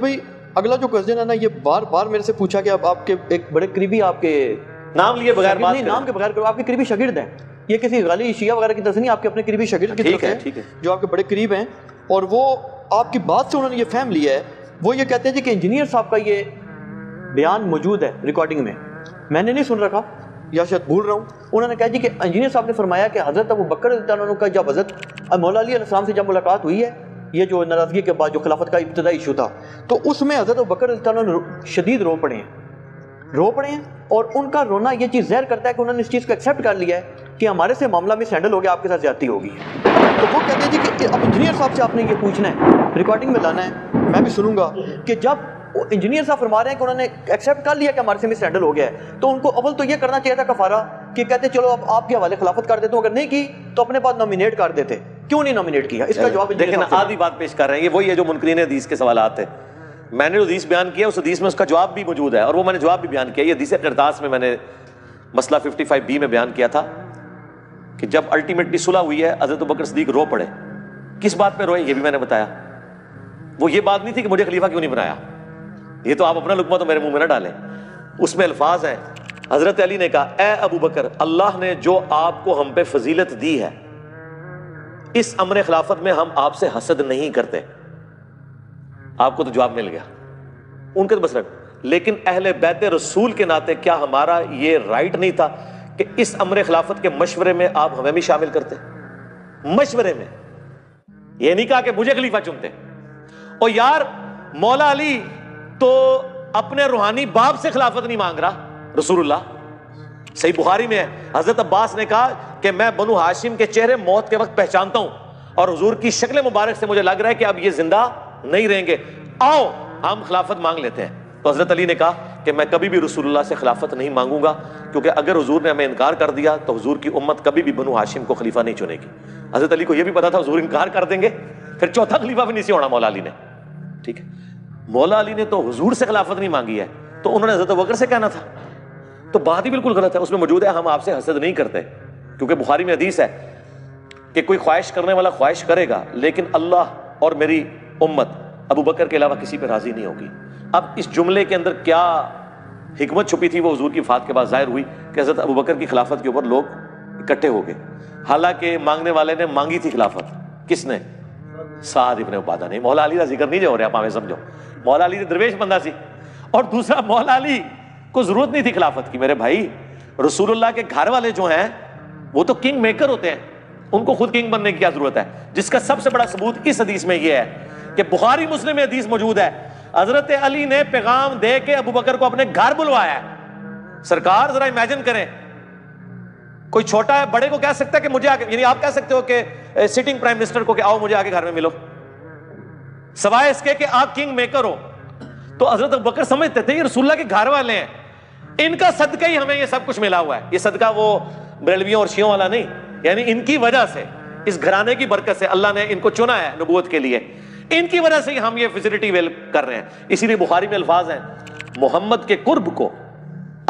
بھائی اگلا جو کوسچن ہے نا، یہ بار بار میرے سے پوچھا کہ اب آپ کے ایک بڑے قریبی، آپ کے نام لیے بغیر بات نہیں، نام کے بغیر کرو، آپ کے قریبی شاگرد ہیں، یہ کسی غالی شیعہ وغیرہ کی طرف سے نہیں، آپ کے اپنے قریبی شاگرد کی طرف سے جو آپ کے بڑے قریب ہیں، اور وہ آپ کی بات سے انہوں نے یہ فہم لیا ہے، وہ یہ کہتے ہیں جی کہ انجینئر صاحب کا یہ بیان موجود ہے ریکارڈنگ میں نے نہیں سن رکھا یا شاید بھول رہا ہوں، انہوں نے کہا جی کہ انجینئر صاحب نے فرمایا کہ حضرت ابو بکر رضی اللہ عنہ کا جب حضرت مولا علی علیہ السلام سے جب ملاقات ہوئی ہے، یہ جو ناراضگی کے بعد جو خلافت کا ابتدائی ایشو تھا، تو اس میں حضرت ابو بکر رضی اللہ عنہ شدید رو پڑے ہیں، اور ان کا رونا یہ چیز ظاہر کرتا ہے کہ انہوں نے اس چیز کو ایکسیپٹ کر لیا ہے کہ ہمارے سے معاملہ میں سینڈل ہو گیا، آپ کے ساتھ زیادتی ہوگی۔ تو وہ کہتے ہیں جی کہ اب انجینئر صاحب سے آپ نے یہ پوچھنا ہے، ریکارڈنگ میں لانا ہے، میں بھی سنوں گا کہ جب انجینئر صاحب فرما رہے ہیں کہ انہوں نے ایکسیپٹ کر لیا کہ ہمارے سے مس ہینڈل ہو گیا ہے، تو ان کو اول تو یہ کرنا چاہیے تھا کفارہ، کہ کہتے چلو اب آپ کے حوالے خلافت کر دیتے ہوں، اگر نہیں کی تو اپنے پاس نامینیٹ کر دیتے، کیوں نہیں نامینیٹ کیا؟ اس کا جواب دیکھیں نا، آدھی بات پیش کر رہے ہیں، یہ وہی ہے جو منکرین حدیث کے سوالات ہیں۔ میں نے جو حدیث بیان کیا اس حدیث میں اس کا جواب بھی موجود ہے، اور وہ میں نے جواب بھی بیان کیا۔ یہ حدیث قرطاس میں نے مسئلہ 55B میں بیان کیا تھا کہ جب الٹیمیٹلی صلح ہوئی ہے، حضرت ابوبکر صدیق رو پڑے۔ کس بات پہ روئے یہ بھی میں نے بتایا۔ وہ یہ بات نہیں تھی کہ مجھے خلیفہ کیوں نہیں بنایا، یہ تو آپ اپنا لقمہ تو میرے منہ میں نہ ڈالیں۔ اس میں الفاظ ہیں، حضرت علی نے کہا اے ابو بکر، اللہ نے جو آپ کو ہم پہ فضیلت دی ہے، اس امر خلافت میں ہم آپ سے حسد نہیں کرتے۔ آپ کو تو جواب مل گیا ان کے تو بس رکھ، لیکن اہل بیت رسول کے ناطے کیا ہمارا یہ رائٹ نہیں تھا کہ اس امر خلافت کے مشورے میں آپ ہمیں بھی شامل کرتے؟ مشورے میں، یہ نہیں کہا کہ مجھے خلیفہ چنتے۔ اور یار مولا علی تو اپنے روحانی باپ سے خلافت نہیں مانگ رہا، رسول اللہ صحیح بخاری میں ہے، حضرت عباس نے کہا کہ میں بنو ہاشم کے چہرے موت کے وقت پہچانتا ہوں، اور حضور کی شکل مبارک سے مجھے لگ رہا ہے کہ اب یہ زندہ نہیں رہیں گے، آؤ ہم خلافت مانگ لیتے ہیں۔ تو حضرت علی نے کہا کہ میں کبھی بھی رسول اللہ سے خلافت نہیں مانگوں گا، کیونکہ اگر حضور نے ہمیں انکار کر دیا تو حضور کی امت کبھی بھی بنو ہاشم کو خلیفہ نہیں چنے گی۔ حضرت علی کو یہ بھی پتا تھا حضور انکار کر دیں گے، پھر چوتھا خلیفہ بھی نہیں سی ہونا مولا علی نے، ٹھیک ہے۔ مولا علی نے تو حضور سے خلافت نہیں مانگی ہے، تو انہوں نے حضرت ابوبکر سے کہنا تھا، تو بات ہی بالکل غلط ہے۔ اس میں موجود ہے ہم آپ سے حسد نہیں کرتے، کیونکہ بخاری میں حدیث ہے کہ کوئی خواہش کرنے والا خواہش کرے گا، لیکن اللہ اور میری امت ابو بکر کے علاوہ کسی پہ راضی نہیں ہوگی۔ اب اس جملے کے اندر کیا حکمت چھپی تھی وہ حضور کی وفات کے بعد ظاہر ہوئی کہ حضرت ابو بکر کی خلافت کے اوپر لوگ اکٹھے ہو گئے، حالانکہ مانگنے والے نے مانگی تھی خلافت، کس نے؟ سعد ابن عبادہ نے۔ مولا علی کا ذکر نہیں جو ہو رہا، آپ ہمیں سمجھو، مولا علی درویش بندہ سی، اور دوسرا مولا علی کو ضرورت نہیں تھی خلافت کی۔ میرے بھائی رسول اللہ کے گھر والے جو ہیں وہ تو کنگ میکر ہوتے ہیں، ان کو خود کنگ بننے کی کیا ضرورت ہے؟ جس کا سب سے بڑا ثبوت اس حدیث میں یہ ہے کہ بخاری مسلم میں حدیث موجود ہے، حضرت علی نے پیغام دے کے ابو بکر کو اپنے گھر بلوایا ہے۔ سرکار ذرا امیجن کریں، کوئی چھوٹا ہے بڑے کو کہہ سکتا ہے کہ مجھے آگے، یعنی آپ کہہ سکتے ہو کہ سٹنگ پرائم منسٹر کو کہ آؤ مجھے آگے گھر میں ملو، سوائے اس کے کہ آپ کنگ میکر ہو۔ تو حضرت ابو بکر سمجھتے تھے یہ رسول اللہ کے گھر والے ہیں، ان کا صدقہ ہی ہمیں یہ سب کچھ ملا ہوا ہے۔ یہ صدقہ وہ بریلویوں اور شیعوں والا نہیں، یعنی ان کی وجہ سے، اس گھرانے کی برکت سے اللہ نے ان کو چنا ہے نبوت کے لیے، ان کی وجہ سے ہم یہ فیسلٹی ویل کر رہے ہیں۔ اسی لیے بخاری میں الفاظ ہیں، محمد کے قرب کو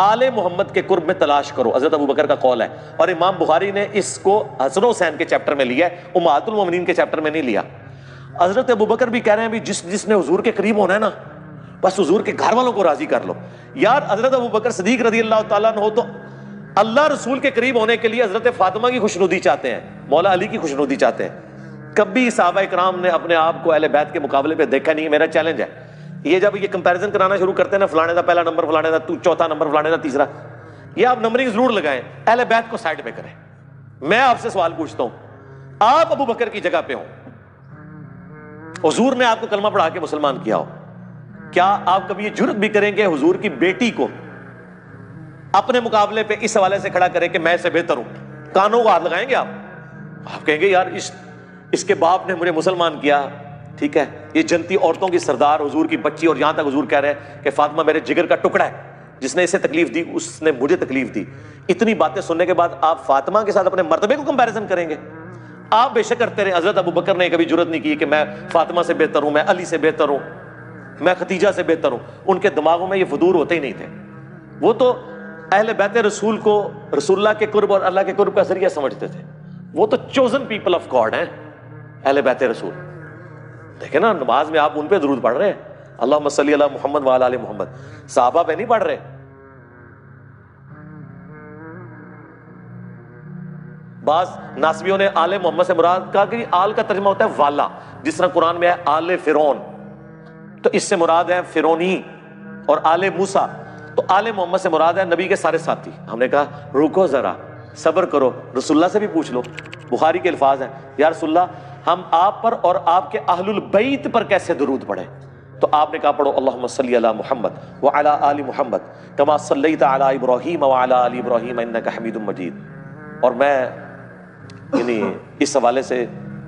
آل محمد کے قرب میں تلاش کرو، حضرت ابو بکر کا قول ہے، اور امام بخاری نے اس کو حسن و حسین کے چیپٹر میں لیا ہے، امہات المومنین کے چیپٹر میں نہیں لیا۔ حضرت ابو بکر بھی کہہ رہے ہیں بھی جس نے حضور کے قریب ہونا ہے نا، بس حضور کے گھر والوں کو راضی کر لو۔ یار حضرت ابو بکر صدیق رضی اللہ تعالیٰ عنہ تو اللہ رسول کے قریب ہونے کے لیے حضرت فاطمہ کی خوشنودی چاہتے ہیں، مولا علی کی خوشنودی چاہتے ہیں۔ کبھی صحابہ کرام نے اپنے آپ کو اہل بیت کے مقابلے پہ دیکھا نہیں ہے۔ میرا چیلنج ہے، یہ جب یہ کمپیریزن کرانا شروع کرتے ہیں نا، فلانے دا پہلا نمبر، فلانے دا چوتھا نمبر، فلانے دا تیسرا، یہ آپ نمبرنگ ضرور لگائیں، اہل بیت کو سائڈ پہ کریں۔ میں آپ سے سوال پوچھتا ہوں، آپ ابو بکر کی جگہ پہ ہوں، حضور نے آپ کو کلمہ پڑھا کے مسلمان کیا ہو، کیا آپ کبھی یہ جرت بھی کریں گے حضور کی بیٹی کو اپنے مقابلے پہ اس حوالے سے کھڑا کریں کہ میں اس سے بہتر ہوں؟ کانوں کو ہاتھ لگائیں گے آپ کہیں گے یار اس کے باپ نے مجھے مسلمان کیا، ٹھیک ہے، یہ جنتی عورتوں کی سردار، حضور کی بچی، اور یہاں تک حضور کہہ رہے ہیں کہ فاطمہ میرے جگر کا ٹکڑا ہے، جس نے اسے تکلیف دی اس نے مجھے تکلیف دی۔ اتنی باتیں سننے کے بعد آپ فاطمہ کے ساتھ اپنے مرتبے کو کمپیریزن کریں گے؟ آپ بے شک کرتے رہے، حضرت ابو بکر نے کبھی جرت نہیں کی کہ میں فاطمہ سے بہتر ہوں، میں علی سے بہتر ہوں، میں خدیجہ سے بہتر ہوں۔ ان کے دماغوں میں یہ فدور ہوتے ہی نہیں تھے۔ وہ تو اہل بیت رسول کو رسول اللہ کے قرب اور اللہ کے قرب کا ذریعہ سمجھتے تھے۔ وہ تو چوزن پیپل آف گاڈ ہیں اہل بیت رسول۔ دیکھیں نا، نماز میں آپ ان پہ درود پڑھ رہے ہیں، اللہم صلی علی محمد وعلی آل محمد. صحابہ پہ نہیں پڑھ رہے. بعض ناسبیوں نے آل محمد سے مراد کہا کہ آل کا ترجمہ ہوتا ہے والا, جس طرح قرآن میں ہے آل فرعون, تو اس سے مراد ہے فرعونی. اور آل موسیٰ, تو آل محمد سے مراد ہے نبی کے سارے ساتھی. ہم نے کہا رکو ذرا, صبر کرو, رسول اللہ سے بھی پوچھ لو. بخاری کے الفاظ ہیں, یا رسول اللہ ہم آپ پر اور آپ کے اہل البیت پر کیسے درود پڑھیں؟ تو آپ نے کہا پڑھو اللہم صلی علی محمد وعلی آل محمد کما صلیت علی ابراہیم وعلی آل ابراہیم انک حمید مجید. اور میں یعنی اس حوالے سے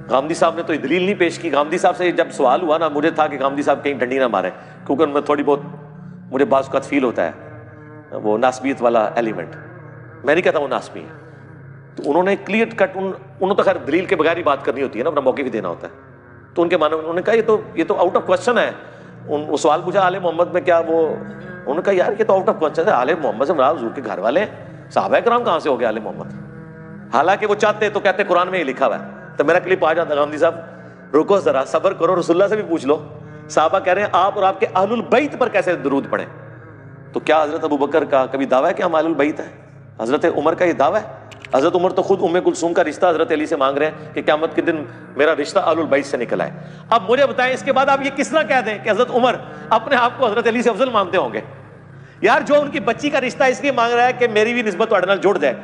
غامدی صاحب نے تو دلیل نہیں پیش کی. غامدی صاحب سے جب سوال ہوا نا, مجھے تھا کہ غامدی صاحب کہیں ڈنڈی نہ ماریں, کیونکہ ان میں تھوڑی بہت مجھے بعض اوقات فیل ہوتا ہے وہ ناسبیت والا ایلیمنٹ. میں نہیں کہتا وہ ناسبی ہے. تو انہوں نے کلیئر کٹ, انہوں تو خیر دلیل کے بغیر ہی بات کرنی ہوتی ہے نا, اپنا موقع بھی دینا ہوتا ہے. تو ان کے معنی انہوں نے کہا یہ تو آؤٹ آف کوشچن ہے. وہ سوال پوچھا آل محمد میں کیا, وہ انہوں نے کہا یار یہ تو آؤٹ آف کوشچن ہے, آل محمد سے مراد حضور کے گھر والے ہیں, صحابہ کرام کہاں سے ہو گئے آل محمد؟ حالانکہ وہ چاہتے تو کہتے قرآن میں ہی لکھا ہوا ہے. تو میرا کلپ آ جاتا غامدی صاحب رکو ذرا, صبر کرو, رسول اللہ سے بھی پوچھ لو. صحابہ کہہ رہے ہیں آپ اور آپ کے اہل البیت پر کیسے درود پڑھیں؟ تو کیا حضرت ابو بکر کا کبھی دعویٰ ہے کہ ہم اہل البیت ہیں؟ حضرت عمر کا یہ دعویٰ ہے؟ حضرت عمر تو خود ام کلثوم کا رشتہ حضرت علی سے مانگ رہے ہیں کہ قیامت کے دن میرا رشتہ اہل البیت سے نکلا ہے. اب مجھے بتائیں اس کے بعد آپ یہ کس طرح کہہ دیں کہ حضرت عمر اپنے آپ کو حضرت علی سے افضل مانتے ہوں گے؟ یار جو ان کی بچی کا رشتہ اس لیے مانگ رہا ہے کہ میری بھی نسبت تھوڑے نال جڑ جائے,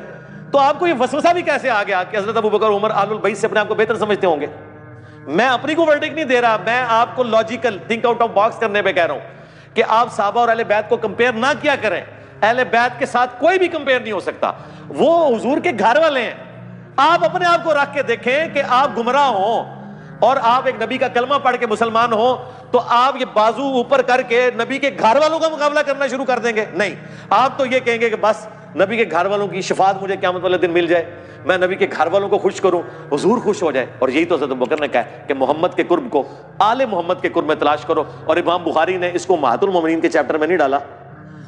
تو آپ کو یہ وسوسہ بھی کیسے آ گیا کہ حضرت ابو بکر عمر اہل البیت سے اپنے آپ کو بہتر سمجھتے ہوں گے؟ میں اپنی کو ورڈکٹ نہیں دے رہا, میں آپ کو logical think out of box کرنے پہ کہہ رہا ہوں کہ آپ صحابہ اور اہل بیت کو کمپیئر نہ کیا کریں. اہل بیت کے ساتھ کوئی بھی کمپیئر نہیں ہو سکتا, وہ حضور کے گھر والے ہیں. آپ اپنے آپ کو رکھ کے دیکھیں کہ آپ گمراہ ہوں اور آپ ایک نبی کا کلمہ پڑھ کے مسلمان ہوں, تو آپ یہ بازو اوپر کر کے نبی کے گھر والوں کا مقابلہ کرنا شروع کر دیں گے؟ نہیں, آپ تو یہ کہیں گے کہ بس نبی کے گھر والوں کی شفاعت مجھے قیامت والے دن مل جائے, میں نبی کے گھر والوں کو خوش کروں, حضور خوش ہو جائے. اور یہی تو حضرت ابوبکر نے کہا کہ محمد کے قرب کو آل محمد کے قرب میں تلاش کرو. اور امام بخاری نے اس کو امہات المومنین کے چیپٹر میں نہیں ڈالا,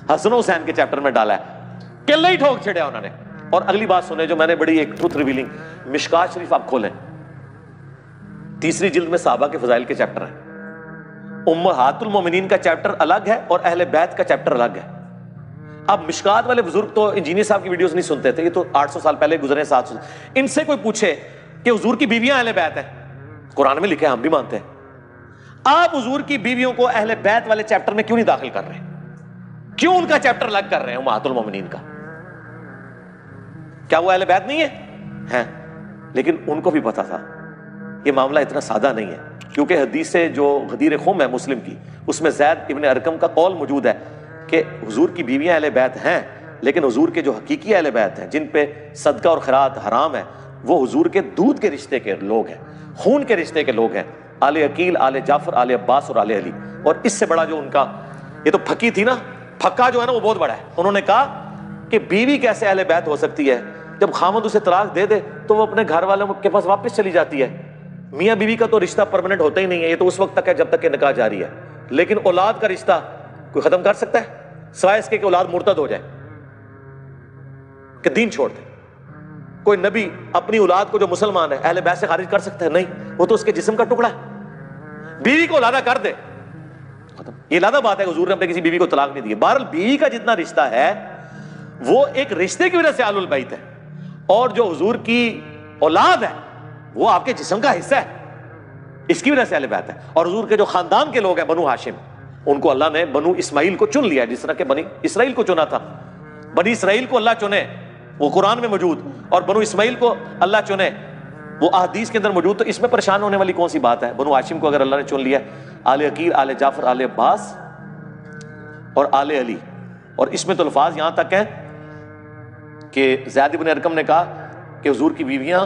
حسن و حسین کے چیپٹر میں ڈالا ہے. قلہ ہی ٹھوک چھڑیا انہوں نے. اور اگلی بات سنیں جو میں نے بڑی ایک ٹروتھ ریویلنگ, مشکات شریف آپ کھولیں, تیسری جلد میں صحابہ کے فضائل کے چیپٹر ہیں. امہات المومنین کا چیپٹر الگ ہے اور اہل بیت کا چیپٹر الگ ہے. اب مشکات والے بزرگ تو انجینئر صاحب کی ویڈیوز نہیں سنتے تھے, یہ تو 800 سال پہلے گزرے, 700. ان سے کوئی پوچھے کہ حضور کی بیویاں اہل بیت ہیں, قرآن میں لکھے ہم بھی مانتے ہیں, آپ حضور کی بیویوں کو اہل بیت والے چیپٹر میں کیوں نہیں داخل کر رہے؟ کیوں ان کا چیپٹر الگ کر رہے ہیں امہات المومنین کا؟ کیا وہ اہل بیت نہیں ہے؟ لیکن ان کو بھی پتا تھا یہ معاملہ اتنا سادہ نہیں ہے, کیونکہ حدیث جو غدیر خم ہے مسلم کی, اس میں زید ابن ارقم کا قول موجود ہے کہ حضور کی بیویاں اہل بیت ہیں, لیکن حضور کے جو حقیقی اہل بیت ہیں جن پہ صدقہ اور خیرات حرام ہے, وہ حضور کے دودھ کے رشتے کے لوگ ہیں, خون کے رشتے کے لوگ ہیں, آل عقیل, آل جعفر, آل عباس اور آل علی. اور اس سے بڑا جو ان کا, یہ تو پھکی تھی نا, پھکا جو ہے نا وہ بہت بڑا ہے. انہوں نے کہا کہ بیوی کیسے اہل بیت ہو سکتی ہے؟ جب خامد اسے طلاق دے دے تو وہ اپنے گھر والوں کے پاس واپس چلی جاتی ہے. میاں بیوی کا تو رشتہ پرماننٹ ہوتا ہی نہیں ہے, یہ تو اس وقت تک ہے جب تک کہ نکاح جاری ہے. لیکن اولاد کا رشتہ کوئی ختم کر سکتا ہے سوائے اس کے کہ اولاد مرتد ہو جائے, کہ دین چھوڑ دے؟ کوئی نبی اپنی اولاد کو جو مسلمان ہے اہل بیت سے خارج کر سکتا ہے؟ نہیں, وہ تو اس کے جسم کا ٹکڑا ہے. بیوی کو علادہ کر دے, یہ علادہ بات ہے. حضور نے اپنے کسی بیوی کو طلاق نہیں دی. بہرحال بیوی کا جتنا رشتہ ہے وہ ایک رشتے کی وجہ سے آل البیت ہے, اور جو حضور کی اولاد ہے وہ آپ کے جسم کا حصہ ہے, اس کی وجہ سے اہل بیت ہے. اور حضور کے جو خاندان کے لوگ ہیں بنو ہاشم, ان کو اللہ نے بنو اسماعیل کو چن لیا, جس طرح کہ بنی اسرائیل کو چنا تھا. بنی اسرائیل کو اللہ چنے, وہ قرآن میں موجود, اور بنو اسماعیل کو اللہ چنے, وہ احادیث کے اندر موجود. تو اس میں پریشان ہونے والی کون سی بات ہے؟ بنو ہاشم کو اگر اللہ نے چن لیا, آل عقیل, آل جعفر, آل عباس اور آل علی. اور اس میں تو الفاظ یہاں تک ہیں کہ زید بن ارقم نے کہا کہ حضور کی بیویاں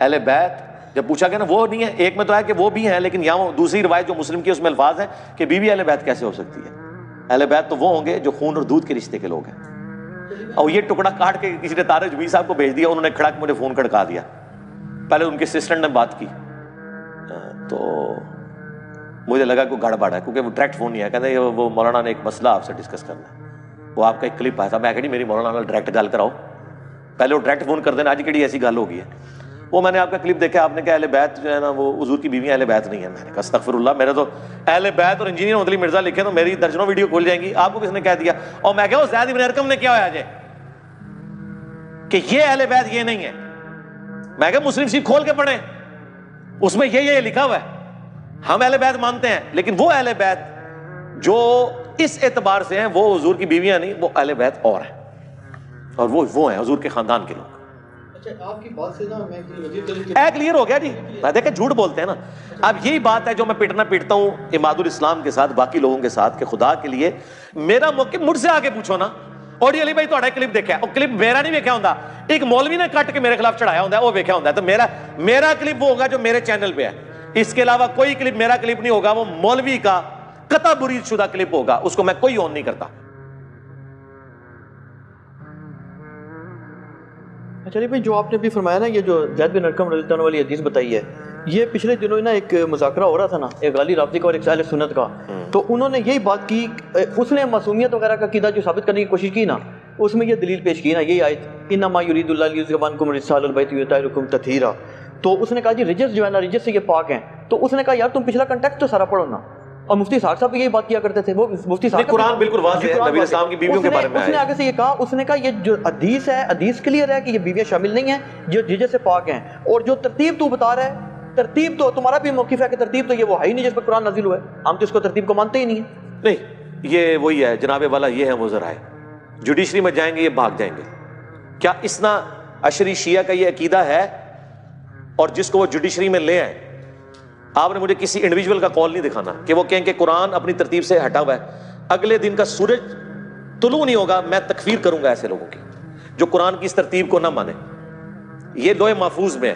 اہل بیت, جب پوچھا گیا نا وہ نہیں ہے, ایک میں تو ہے کہ وہ بھی ہیں, لیکن یہاں دوسری روایت جو مسلم کی اس میں الفاظ ہیں کہ بیوی اہل بیت کیسے ہو سکتی ہے؟ اہل بیت تو وہ ہوں گے جو خون اور دودھ کے رشتے کے لوگ ہیں. اور یہ ٹکڑا کاٹ کے کسی نے طارق جمیل صاحب کو بھیج دیا, انہوں نے کھڑا کے مجھے فون کھڑکا دیا. پہلے ان کے اسسٹنٹ نے بات کی تو مجھے لگا کوئی گڑبڑ ہے, کیونکہ وہ ڈائریکٹ فون نہیں ہے, کہتے ہیں وہ مولانا نے ایک مسئلہ آپ سے ڈسکس کرنا ہے, وہ آپ کا ایک کلپ آیا تھا. میں کہا نہیں میری مولانا نے ڈائریکٹ گل کراؤ, پہلے وہ ڈائریکٹ فون کر دینا, آج کیڑی ایسی گل ہو گئی ہے. وہ میں نے آپ کا کلپ دیکھا, آپ نے کہا اہل بیت جو ہے نا وہ حضور کی بیویاں اہل بیت نہیں ہیں. میں نے کہا استغفر اللہ, میرے تو اہل بیت اور انجینئر محمد علی مرزا لکھے تو میری درجنوں ویڈیو کھول جائیں گی. آپ کو کس نے کہہ دیا؟ اور میں کہا زید بن ارقم نے کیا ہوا جائے کہ یہ اہل بیت یہ نہیں ہے. میں کہا مسلم شریف کھول کے پڑھیں, اس میں یہ لکھا ہوا ہے. ہم اہل بیت مانتے ہیں, لیکن وہ اہل بیت جو اس اعتبار سے ہیں وہ حضور کی بیویاں نہیں, وہ اہل بیت اور ہیں, اور وہ ہیں حضور کے خاندان کے لوگ. آپ کی بات سے نا میں کلیئر ہو گیا جی. میں دیکھیں جھوٹ بولتے ہیں نا. اب یہی بات ہے جو میں پیٹتا ہوں عماد الاسلام کے ساتھ, باقی لوگوں کے ساتھ, کہ خدا کے لیے میرا موقف مجھ سے آگے پوچھو نا. اوڈی علی بھائی تھوڑا کلپ دیکھا ہے, وہ کلپ میرا نہیں ویکھا ہوندا, ایک مولوی نے کٹ کے میرے خلاف چڑھایا ہوندا ہے, وہ ویکھا ہوندا ہے. تو میرا کلپ وہ ہوگا جو میرے چینل پہ ہے. اس کے علاوہ کوئی کلپ میرا کلپ نہیں ہوگا, وہ مولوی کا قطع برید شدہ کلپ ہوگا, اس کو میں کوئی آن نہیں کرتا. چلیے بھائی, جو آپ نے ابھی فرمایا نا, یہ جو زید بن ارقم رضی اللہ عنہ والی حدیث بتائی ہے, یہ پچھلے دنوں نا ایک مذاکرہ ہو رہا تھا نا, ایک غالی رافضی کا اور ایک اہل سنت کا. تو انہوں نے یہی بات کی, اس نے معصومیت وغیرہ کا عقیدہ جو ثابت کرنے کی کوشش کی نا, اس میں یہ دلیل پیش کی نا, یہی آیت انما یرید اللہ لیذھب عنکم الرجس اہل البیت ویطہرکم تطہیرا. تو اس نے کہا جی رجس جو ہے نا, رجس سے یہ پاک ہیں. تو اس نے کہا یار تم پچھلا کنٹیکسٹ تو سارا پڑھو نا. اور مفتی صاحب صاحب یہی بات کیا کرتے تھے. وہ مفتی صاحب قرآن بالکل واضح ہے, نبی اسلام کی بیویوں کے بارے میں اس نے آگے سے یہ کہا, اس نے کہا یہ جو حدیث ہے, حدیث کلیئر ہے کہ یہ بیویاں شامل نہیں ہیں جو رجس سے پاک ہیں. اور جو ترتیب تو بتا رہا ہے, ترتیب تو تمہارا بھی موقف ہے کہ ترتیب تو یہ وہ ہے ہی نہیں جس پر قرآن نازل ہوا ہے. ہم تو اس کو ترتیب کو مانتے ہی نہیں ہیں. نہیں, یہ وہی ہے جناب والا, یہ ہے وہ ذرائع. جوڈیشری میں جائیں گے یہ بھاگ جائیں گے. کیا اسنا عشری شیعہ کا یہ عقیدہ ہے؟ اور جس کو وہ جوڈیشری میں لے آئیں, آپ نے مجھے کسی انڈیویجول کا کال نہیں دکھانا کہ وہ کہیں کہ قرآن اپنی ترتیب سے ہٹا ہوا ہے. اگلے دن کا سورج طلوع نہیں ہوگا, میں تکفیر کروں گا ایسے لوگوں کی جو قرآن کی اس ترتیب کو نہ مانے. یہ لوح محفوظ میں ہے,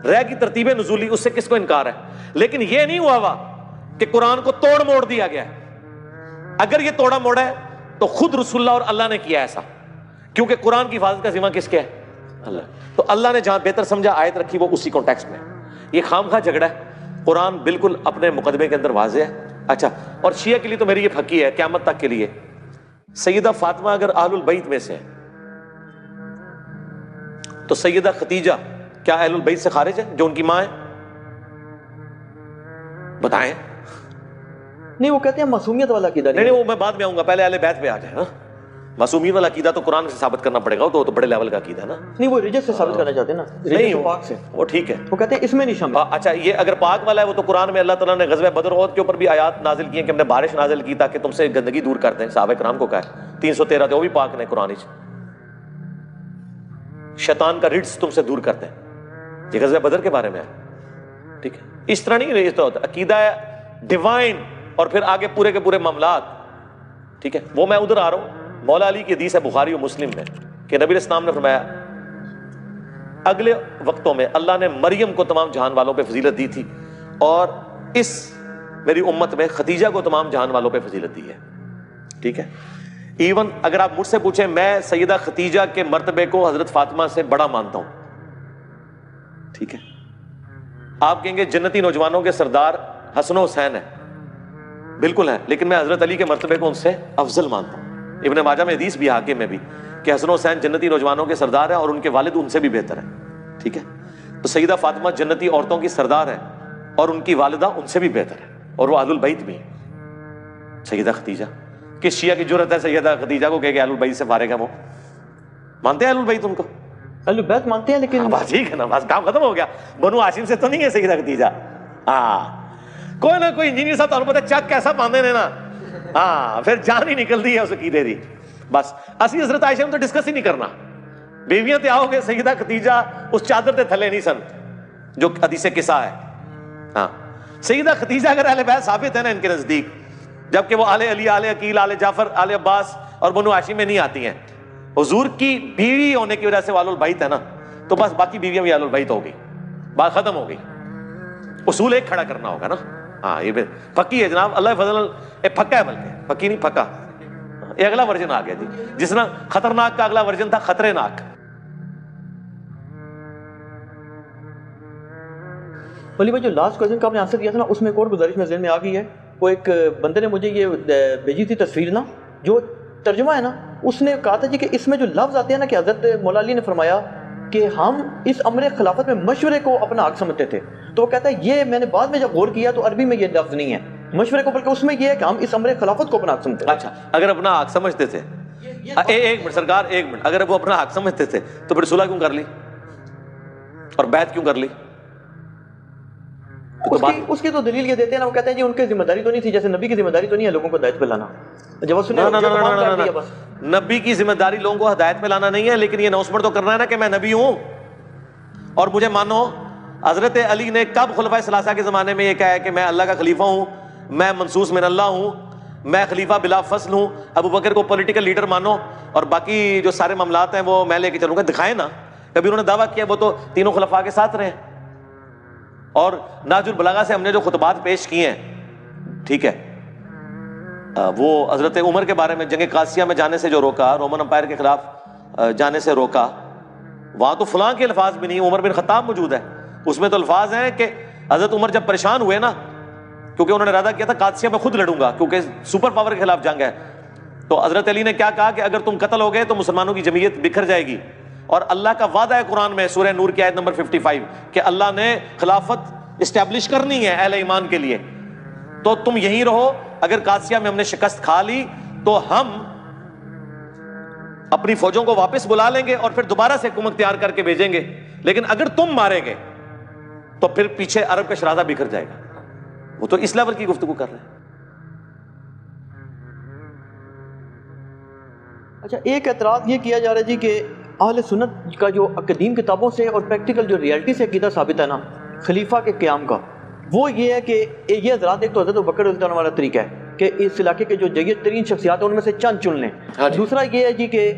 رہ کی ترتیب نزولی, اس سے کس کو انکار ہے؟ لیکن یہ نہیں ہوا کہ قرآن کو توڑ موڑ دیا گیا ہے. اگر یہ توڑا موڑا ہے تو خود رسول اللہ اور اللہ نے کیا ایسا, کیونکہ قرآن کی حفاظت کا ذمہ کس کے ہے؟ اللہ. تو اللہ نے جہاں بہتر سمجھا آیت رکھی وہ اسی کانٹیکسٹ میں. یہ خامخواہ جھگڑا ہے. قرآن بالکل اپنے مقدمے کے اندر واضح ہے. اچھا, اور شیعہ کے لیے تو میری یہ پھکی ہے قیامت تک کے لیے, سیدہ فاطمہ اگر اہل البیت میں سے تو سیدہ خدیجہ کیا اہل البیت سے خارج ہے جو ان کی ماں ہے؟ بتائیں. نہیں, وہ کہتے ہیں معصومیت والا عقیدہ نہیں, وہ میں بعد میں آؤں گا, پہلے اہل بیت پہ آ جائیں. نا معصومیت والا عقیدہ تو قرآن سے ثابت کرنا پڑے گا, وہ تو بڑے لیول کا عقیدہ ہے نا. نہیں, وہ رجس سے ثابت کرنا چاہتے ہیں نا, نہیں پاک سے. وہ ٹھیک ہے, وہ کہتے ہیں اس میں نہیں شامل. اچھا, یہ اگر پاک والا ہے وہ تو قرآن میں اللہ تعالیٰ نے غزوہ بدر احد کے اوپر بھی آیات نازل کی ہیں کہ ہم نے بارش نازل کی تاکہ تم سے گندگی دور کر دیں. صحابہ کرام کو کہا ہے 313 تھے, وہ بھی پاک نے قرآن وچ, شیطان کا رجس تم سے دور کر دیں. یہ غزوہ بدر کے بارے میں ہے. ٹھیک ہے, اس طرح نہیں رجس ہوتا, عقیدہ ہے ڈیوائن اور پھر آگے پورے کے پورے معاملات. ٹھیک ہے, وہ میں ادھر آ رہا ہوں. مولا علی کی حدیث ہے بخاری و مسلم میں کہ نبی اسلام نے فرمایا اگلے وقتوں میں اللہ نے مریم کو تمام جہان والوں پہ فضیلت دی تھی, اور اس میری امت میں خدیجہ کو تمام جہان والوں پہ فضیلت دی ہے. ٹھیک ہے, ایون اگر آپ مجھ سے پوچھیں, میں سیدہ خدیجہ کے مرتبے کو حضرت فاطمہ سے بڑا مانتا ہوں. ٹھیک ہے, آپ کہیں گے جنتی نوجوانوں کے سردار حسن و حسین ہے, بالکل ہے, لیکن میں حضرت علی کے مرتبے کو ان سے افضل مانتا ہوں. ابن ماجہ میں حدیث بھی, حاکم میں بھی, کہ حسن و حسین جنتی نوجوانوں کے سردار ہیں اور ان کے والد ان سے بھی بہتر ہیں. ٹھیک ہے, تو سیدہ فاطمہ جنتی عورتوں کی سردار ہے اور ان کی والدہ ان سے بھی بہتر ہے, اور وہ اہل البیت بھی ہیں. سیدہ خدیجہ, کس شیعہ کی جرأت ہے سیدہ خدیجہ کو کہ اہل البیت سے فارغ ہے؟ وہ مانتے ہیں اہل البیت ان کو؟ اہل بیت مانتے ہیں, لیکن بات ٹھیک ہے نا, بس کام ختم ہو گیا. بنو ہاشم سے تو نہیں ہے سیدہ خدیجہ. ہاں, کوئی نہ کوئی انجینئر صاحب تمہیں پتہ چک کیسا باندھے نے نا, ہاں پھر جان ہی نکلتی ہے اس عقیدے دی. بس اسی حضرت عائشہ میں تو ڈسکس ہی نہیں کرنا. بیویاں تے آؤ گے, سیدہ خدیجہ اس چادر تے تھلے نہیں سن جو حدیث قصہ ہے. ہاں, سیدہ خدیجہ اگر اہل بیت ثابت ہے نا ان کے نزدیک, جبکہ وہ آل علی, آل عقیل, آل جعفر, آل عباس اور بنو ہاشم میں نہیں آتی ہیں. حضور کی بیوی ہونے کی وجہ سے آل البیت ہے نا, تو بس باقی بیویاں بھی آل البیت ہو گئی, بات ختم ہو گئی. اصول ایک کھڑا کرنا ہوگا نا. ہاں, یہ پکی ہے جناب, اللہ فضل, یہ پکا ہے, بلکہ پکی نہیں پکا. یہ اگلا ورژن آ گیا جی, جس طرح خطرناک کا اگلا ورژن تھا خطرے ناک. ولی بھائی جو لاسٹ کویشچن کا آپ نے آنسر دیا تھا نا, اس میں ایک اور گزارش میں ذہن میں آ گئی ہے. وہ ایک بندے نے مجھے یہ بھیجی تھی تصویر نا, جو ترجمہ ہے نا, اس نے کہا تھا جی کہ اس میں جو لفظ آتے ہیں نا کہ حضرت مولا علی نے فرمایا کہ ہم اس امر خلافت میں مشورے کو اپنا حق سمجھتے تھے. تو وہ کہتا ہے یہ میں نے بعد میں جب غور کیا تو عربی میں یہ لفظ نہیں ہے مشورے کو، بلکہ اس میں یہ ہے کہ ہم اس امر خلافت کو اپنا حق سمجھتے تھے. اچھا اگر اپنا حق سمجھتے تھے، ایک منٹ سرکار، ایک منٹ، اگر وہ اپنا حق سمجھتے تھے تو پھر صلح کیوں کر لی اور بیعت کیوں کر لی؟ اس کی تو دلیل یہ دیتے ہیں نا، وہ کہتے ہیں جی ان کی ذمہ داری تو نہیں تھی، جیسے نبی کی ذمہ داری تو نہیں ہے لوگوں کو ہدایت پہ لانا. جب اس نے نبی کی ذمہ داری لوگوں کو ہدایت پہ لانا نہیں ہے، لیکن یہ اناؤنسمنٹ تو کرنا ہے نا کہ میں نبی ہوں. اور مجھے مانو حضرت علی نے کب خلفائے ثلاثہ کے زمانے میں یہ کہا ہے کہ میں اللہ کا خلیفہ ہوں، میں منصوص من اللہ ہوں، میں خلیفہ بلا فصل ہوں؟ ابو بکر کو پولیٹیکل لیڈر مانو اور باقی جو سارے معاملات ہیں وہ میں لے کے چلوں گا. دکھائیں نا کبھی انہوں نے دعویٰ کیا وہ تو تینوں خلفاء کے ساتھ رہے. اور ناج البلاغہ سے ہم نے جو خطبات پیش کیے ہیں، ٹھیک ہے، وہ حضرت عمر کے بارے میں جنگ قادسیہ میں جانے سے جو روکا، رومن امپائر کے خلاف جانے سے روکا، وہاں تو فلاں کے الفاظ بھی نہیں، عمر بن خطاب موجود ہے، اس میں تو الفاظ ہیں کہ حضرت عمر جب پریشان ہوئے نا، کیونکہ انہوں نے ارادہ کیا تھا قادسیہ میں خود لڑوں گا کیونکہ سپر پاور کے خلاف جنگ ہے، تو حضرت علی نے کیا کہا کہ اگر تم قتل ہو گئے تو مسلمانوں کی جمعیت بکھر جائے گی. اور اللہ کا وعدہ ہے قرآن میں سورہ نور کی آیت نمبر 55 کہ اللہ نے خلافت اسٹیبلش کرنی ہے اہل ایمان کے لیے، تو تم یہیں رہو. اگر قادسیہ میں ہم نے شکست کھا لی تو ہم اپنی فوجوں کو واپس بلا لیں گے اور پھر دوبارہ سے حکومت تیار کر کے بھیجیں گے، لیکن اگر تم مارے گے تو پھر پیچھے عرب کا شرازہ بکھر جائے گا. وہ تو اس لیول کی گفتگو کر رہے ہیں. اچھا ایک اعتراض یہ کیا جا رہا ہے جی کہ اہل سنت کا جو قدیم کتابوں سے اور پریکٹیکل جو ریئلٹی سے عقیدہ ثابت ہے نا خلیفہ کے قیام کا، وہ یہ ہے کہ یہ حضرات ایک تو حضرت ابوبکر رضی اللہ عنہ والا طریقہ ہے کہ اس علاقے کے جو جید ترین شخصیات ہیں ان میں سے چند چن لیں. دوسرا یہ ہے جی کہ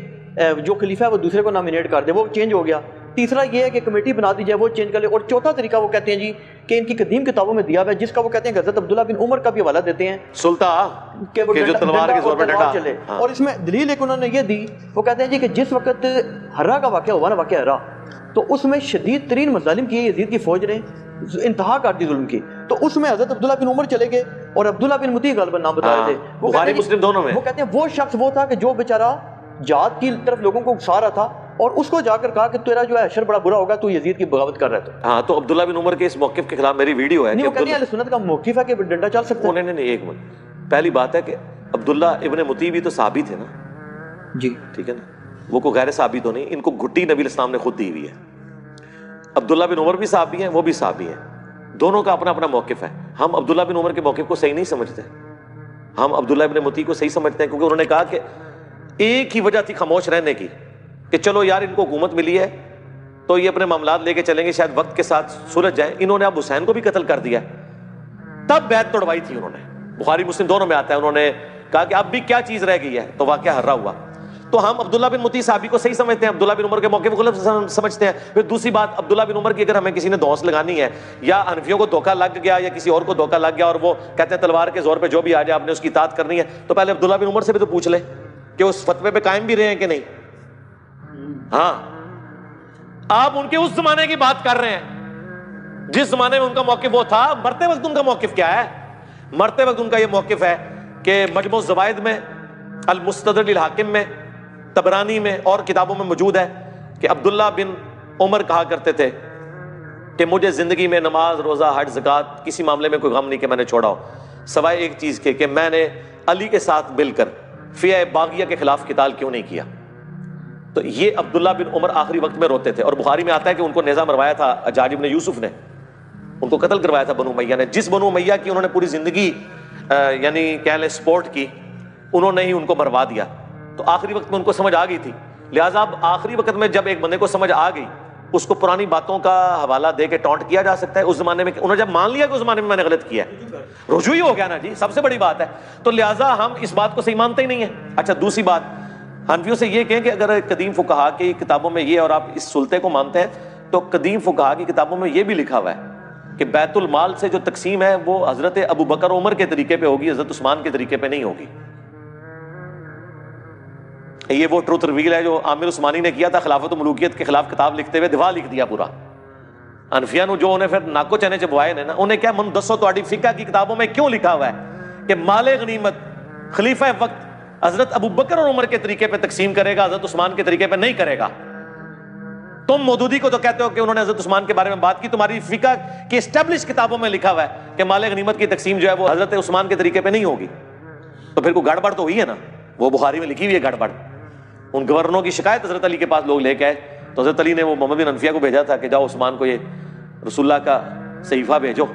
جو خلیفہ ہے وہ دوسرے کو نامینیٹ کر دے، وہ چینج ہو گیا. تیسرا یہ ہے کہ کمیٹی بنا دی جائے، وہ چینج کر لے. اور چوتھا طریقہ وہ کہتے ہیں جی کہ ان کی قدیم کتابوں میں دیا ہوا ہے، جس کا وہ کہتے ہیں کہ حضرت عبداللہ بن عمر کا بھی حوالہ دیتے ہیں سلطان کہ وہ جو تلوار کے زور پہ ڈٹا چلے. اور اس میں دلیل ایک انہوں نے یہ دی، وہ کہتے ہیں جی کہ جس وقت ہرا کا واقعہ ہوا نا، واقعہ ہرا، تو اس میں شدید ترین مظالم کیے یزید کی فوج نے، انتہا کر دی ظلم کی. تو اس میں حضرت عبداللہ بن عمر چلے گئے اور عبداللہ بن مطیع غالباً نام بتا رہے تھے. بخاری مسلم دونوں میں. وہ کہتے ہیں وہ شخص وہ تھا کہ جو بیچارہ جہاد کی طرف لوگوں کو اکسا رہا تھا اور اس کو جا کر کہا کہ تیرا جو ہے حشر بڑا برا ہوگا، تو یزید کی بغاوت کر رہا تھا. ہاں تو عبداللہ بن عمر کے اس موقف کے خلاف میری ویڈیو ہے. نہیں وہ کہتے ہیں اہل سنت کا موقف ہے کہ ڈنڈا چل سکتا ہے. نہیں ایک منٹ، پہلی بات ہے کہ عبداللہ ابن مطیع بھی تو صحابی تھے نا جی، ٹھیک ہے نا، وہ کوئی غیر صحابی تو نہیں. ان کو گھٹی نبی الاسلام نے خود دی ہوئی ہے. عبداللہ بن عمر بھی صحابی ہیں، وہ بھی صحابی ہیں، دونوں کا اپنا اپنا موقف ہے. ہم عبداللہ بن عمر کے موقف کو صحیح نہیں سمجھتے، ہم عبداللہ بن مطیع کو صحیح سمجھتے ہیں، کیونکہ انہوں نے کہا کہ ایک ہی وجہ تھی خاموش رہنے کی کہ چلو یار ان کو حکومت ملی ہے تو یہ اپنے معاملات لے کے چلیں گے، شاید وقت کے ساتھ سلجھ جائیں. انہوں نے اب حسین کو بھی قتل کر دیا، تب بیعت توڑوائی تھی انہوں نے. بخاری مسلم دونوں میں آتا ہے، انہوں نے کہا کہ اب بھی کیا چیز رہ گئی ہے، تو واقعہ ہرا ہوا. تو ہم عبداللہ بن مطیع صحابی کو صحیح سمجھتے ہیں، عبداللہ بن عمر کے موقع کو غلط سمجھتے ہیں. پھر دوسری بات، عبداللہ بن عمر کی اگر ہمیں کسی نے دھونس لگانی ہے یا حنفیوں کو دھوکہ لگ گیا یا کسی اور کو دھوکہ لگ گیا اور وہ کہتے ہیں تلوار کے زور پہ جو بھی آ جائے آپ نے اس کی اطاعت کرنی ہے، تو پہلے عبداللہ بن عمر سے بھی تو پوچھ لے کہ اس فتوے پہ قائم بھی رہے ہیں کہ نہیں. ہاں آپ ان کے اس زمانے کی بات کر رہے ہیں جس زمانے میں ان کا موقف وہ تھا. مرتے وقت ان کا موقف کیا ہے؟ مرتے وقت ان کا یہ موقف ہے کہ مجموع الزوائد میں، المستدرک للحاکم میں، طبرانی میں اور کتابوں میں موجود ہے کہ عبداللہ بن عمر کہا کرتے تھے کہ مجھے زندگی میں نماز، روزہ، حج، زکوٰۃ کسی معاملے میں کوئی غم نہیں کہ میں نے چھوڑا ہو، سوائے ایک چیز کے کہ میں نے علی کے ساتھ مل کر فیہ باغیہ کے خلاف قتال کیوں نہیں کیا. تو یہ عبداللہ بن عمر آخری وقت میں روتے تھے. اور بخاری میں آتا ہے کہ ان کو نیزہ مروایا تھا حجاج بن یوسف نے، ان کو قتل کروایا تھا بنو امیہ نے. جس بنو امیہ کی انہوں نے پوری زندگی یعنی کہہ لیں سپورٹ کی، انہوں نے ہی ان کو مروا دیا. تو آخری وقت میں ان کو سمجھ آ گئی تھی. لہٰذا اب آخری وقت میں جب ایک بندے کو سمجھ آ گئی، اس کو پرانی باتوں کا حوالہ دے کے ٹونٹ کیا جا سکتا ہے. اس زمانے میں انہوں نے جب مان لیا کہ اس زمانے میں میں نے غلط کیا ہے، رجوع ہی ہو گیا نا جی، سب سے بڑی بات ہے. تو لہٰذا ہم اس بات کو صحیح مانتے ہی نہیں ہیں. اچھا دوسری بات، حنفیوں سے یہ کہیں کہ اگر قدیم فقہا کی کتابوں میں یہ اور آپ اس سلطے کو مانتے ہیں، تو قدیم فقہا کی کتابوں میں یہ بھی لکھا ہوا ہے کہ بیت المال سے جو تقسیم ہے وہ حضرت ابو بکر عمر کے طریقے پہ ہوگی، حضرت عثمان کے طریقے پہ نہیں ہوگی. یہ وہ ٹروتھ ریویل ہے جو عامر عثمانی نے کیا تھا خلافت و ملوکیت کے خلاف کتاب لکھتے ہوئے، دفاع لکھ دیا پورا. حنفیہ نو جو انہیں پھر ناکو چنے چبوائے نے نا، انہیں کیا من دسو تہاڈی فقہ کی کتابوں میں کیوں لکھا ہوا ہے کہ مال غنیمت خلیفہ وقت حضرت ابو بکر اور عمر کے طریقے پہ تقسیم کرے گا، حضرت عثمان کے طریقے پہ نہیں کرے گا. تم مودودی کو تو کہتے ہو کہ انہوں نے حضرت عثمان کے بارے میں بات کی, تمہاری فقہ کی اسٹیبلش کتابوں میں لکھا ہوا ہے کہ مال غنیمت کی تقسیم جو ہے وہ حضرت عثمان کے طریقے پہ نہیں ہوگی, تو پھر کوئی گڑبڑ تو ہوئی ہے نا. وہ بخاری میں لکھی ہوئی ہے گڑبڑ. ان گورنروں کی شکایت حضرت علی کے پاس لوگ لے کے آئے, تو حضرت علی نے وہ محمد بن انفیہ کو بھیجا تھا کہ جاؤ عثمان کو یہ رسول اللہ کا صحیفہ بھیجو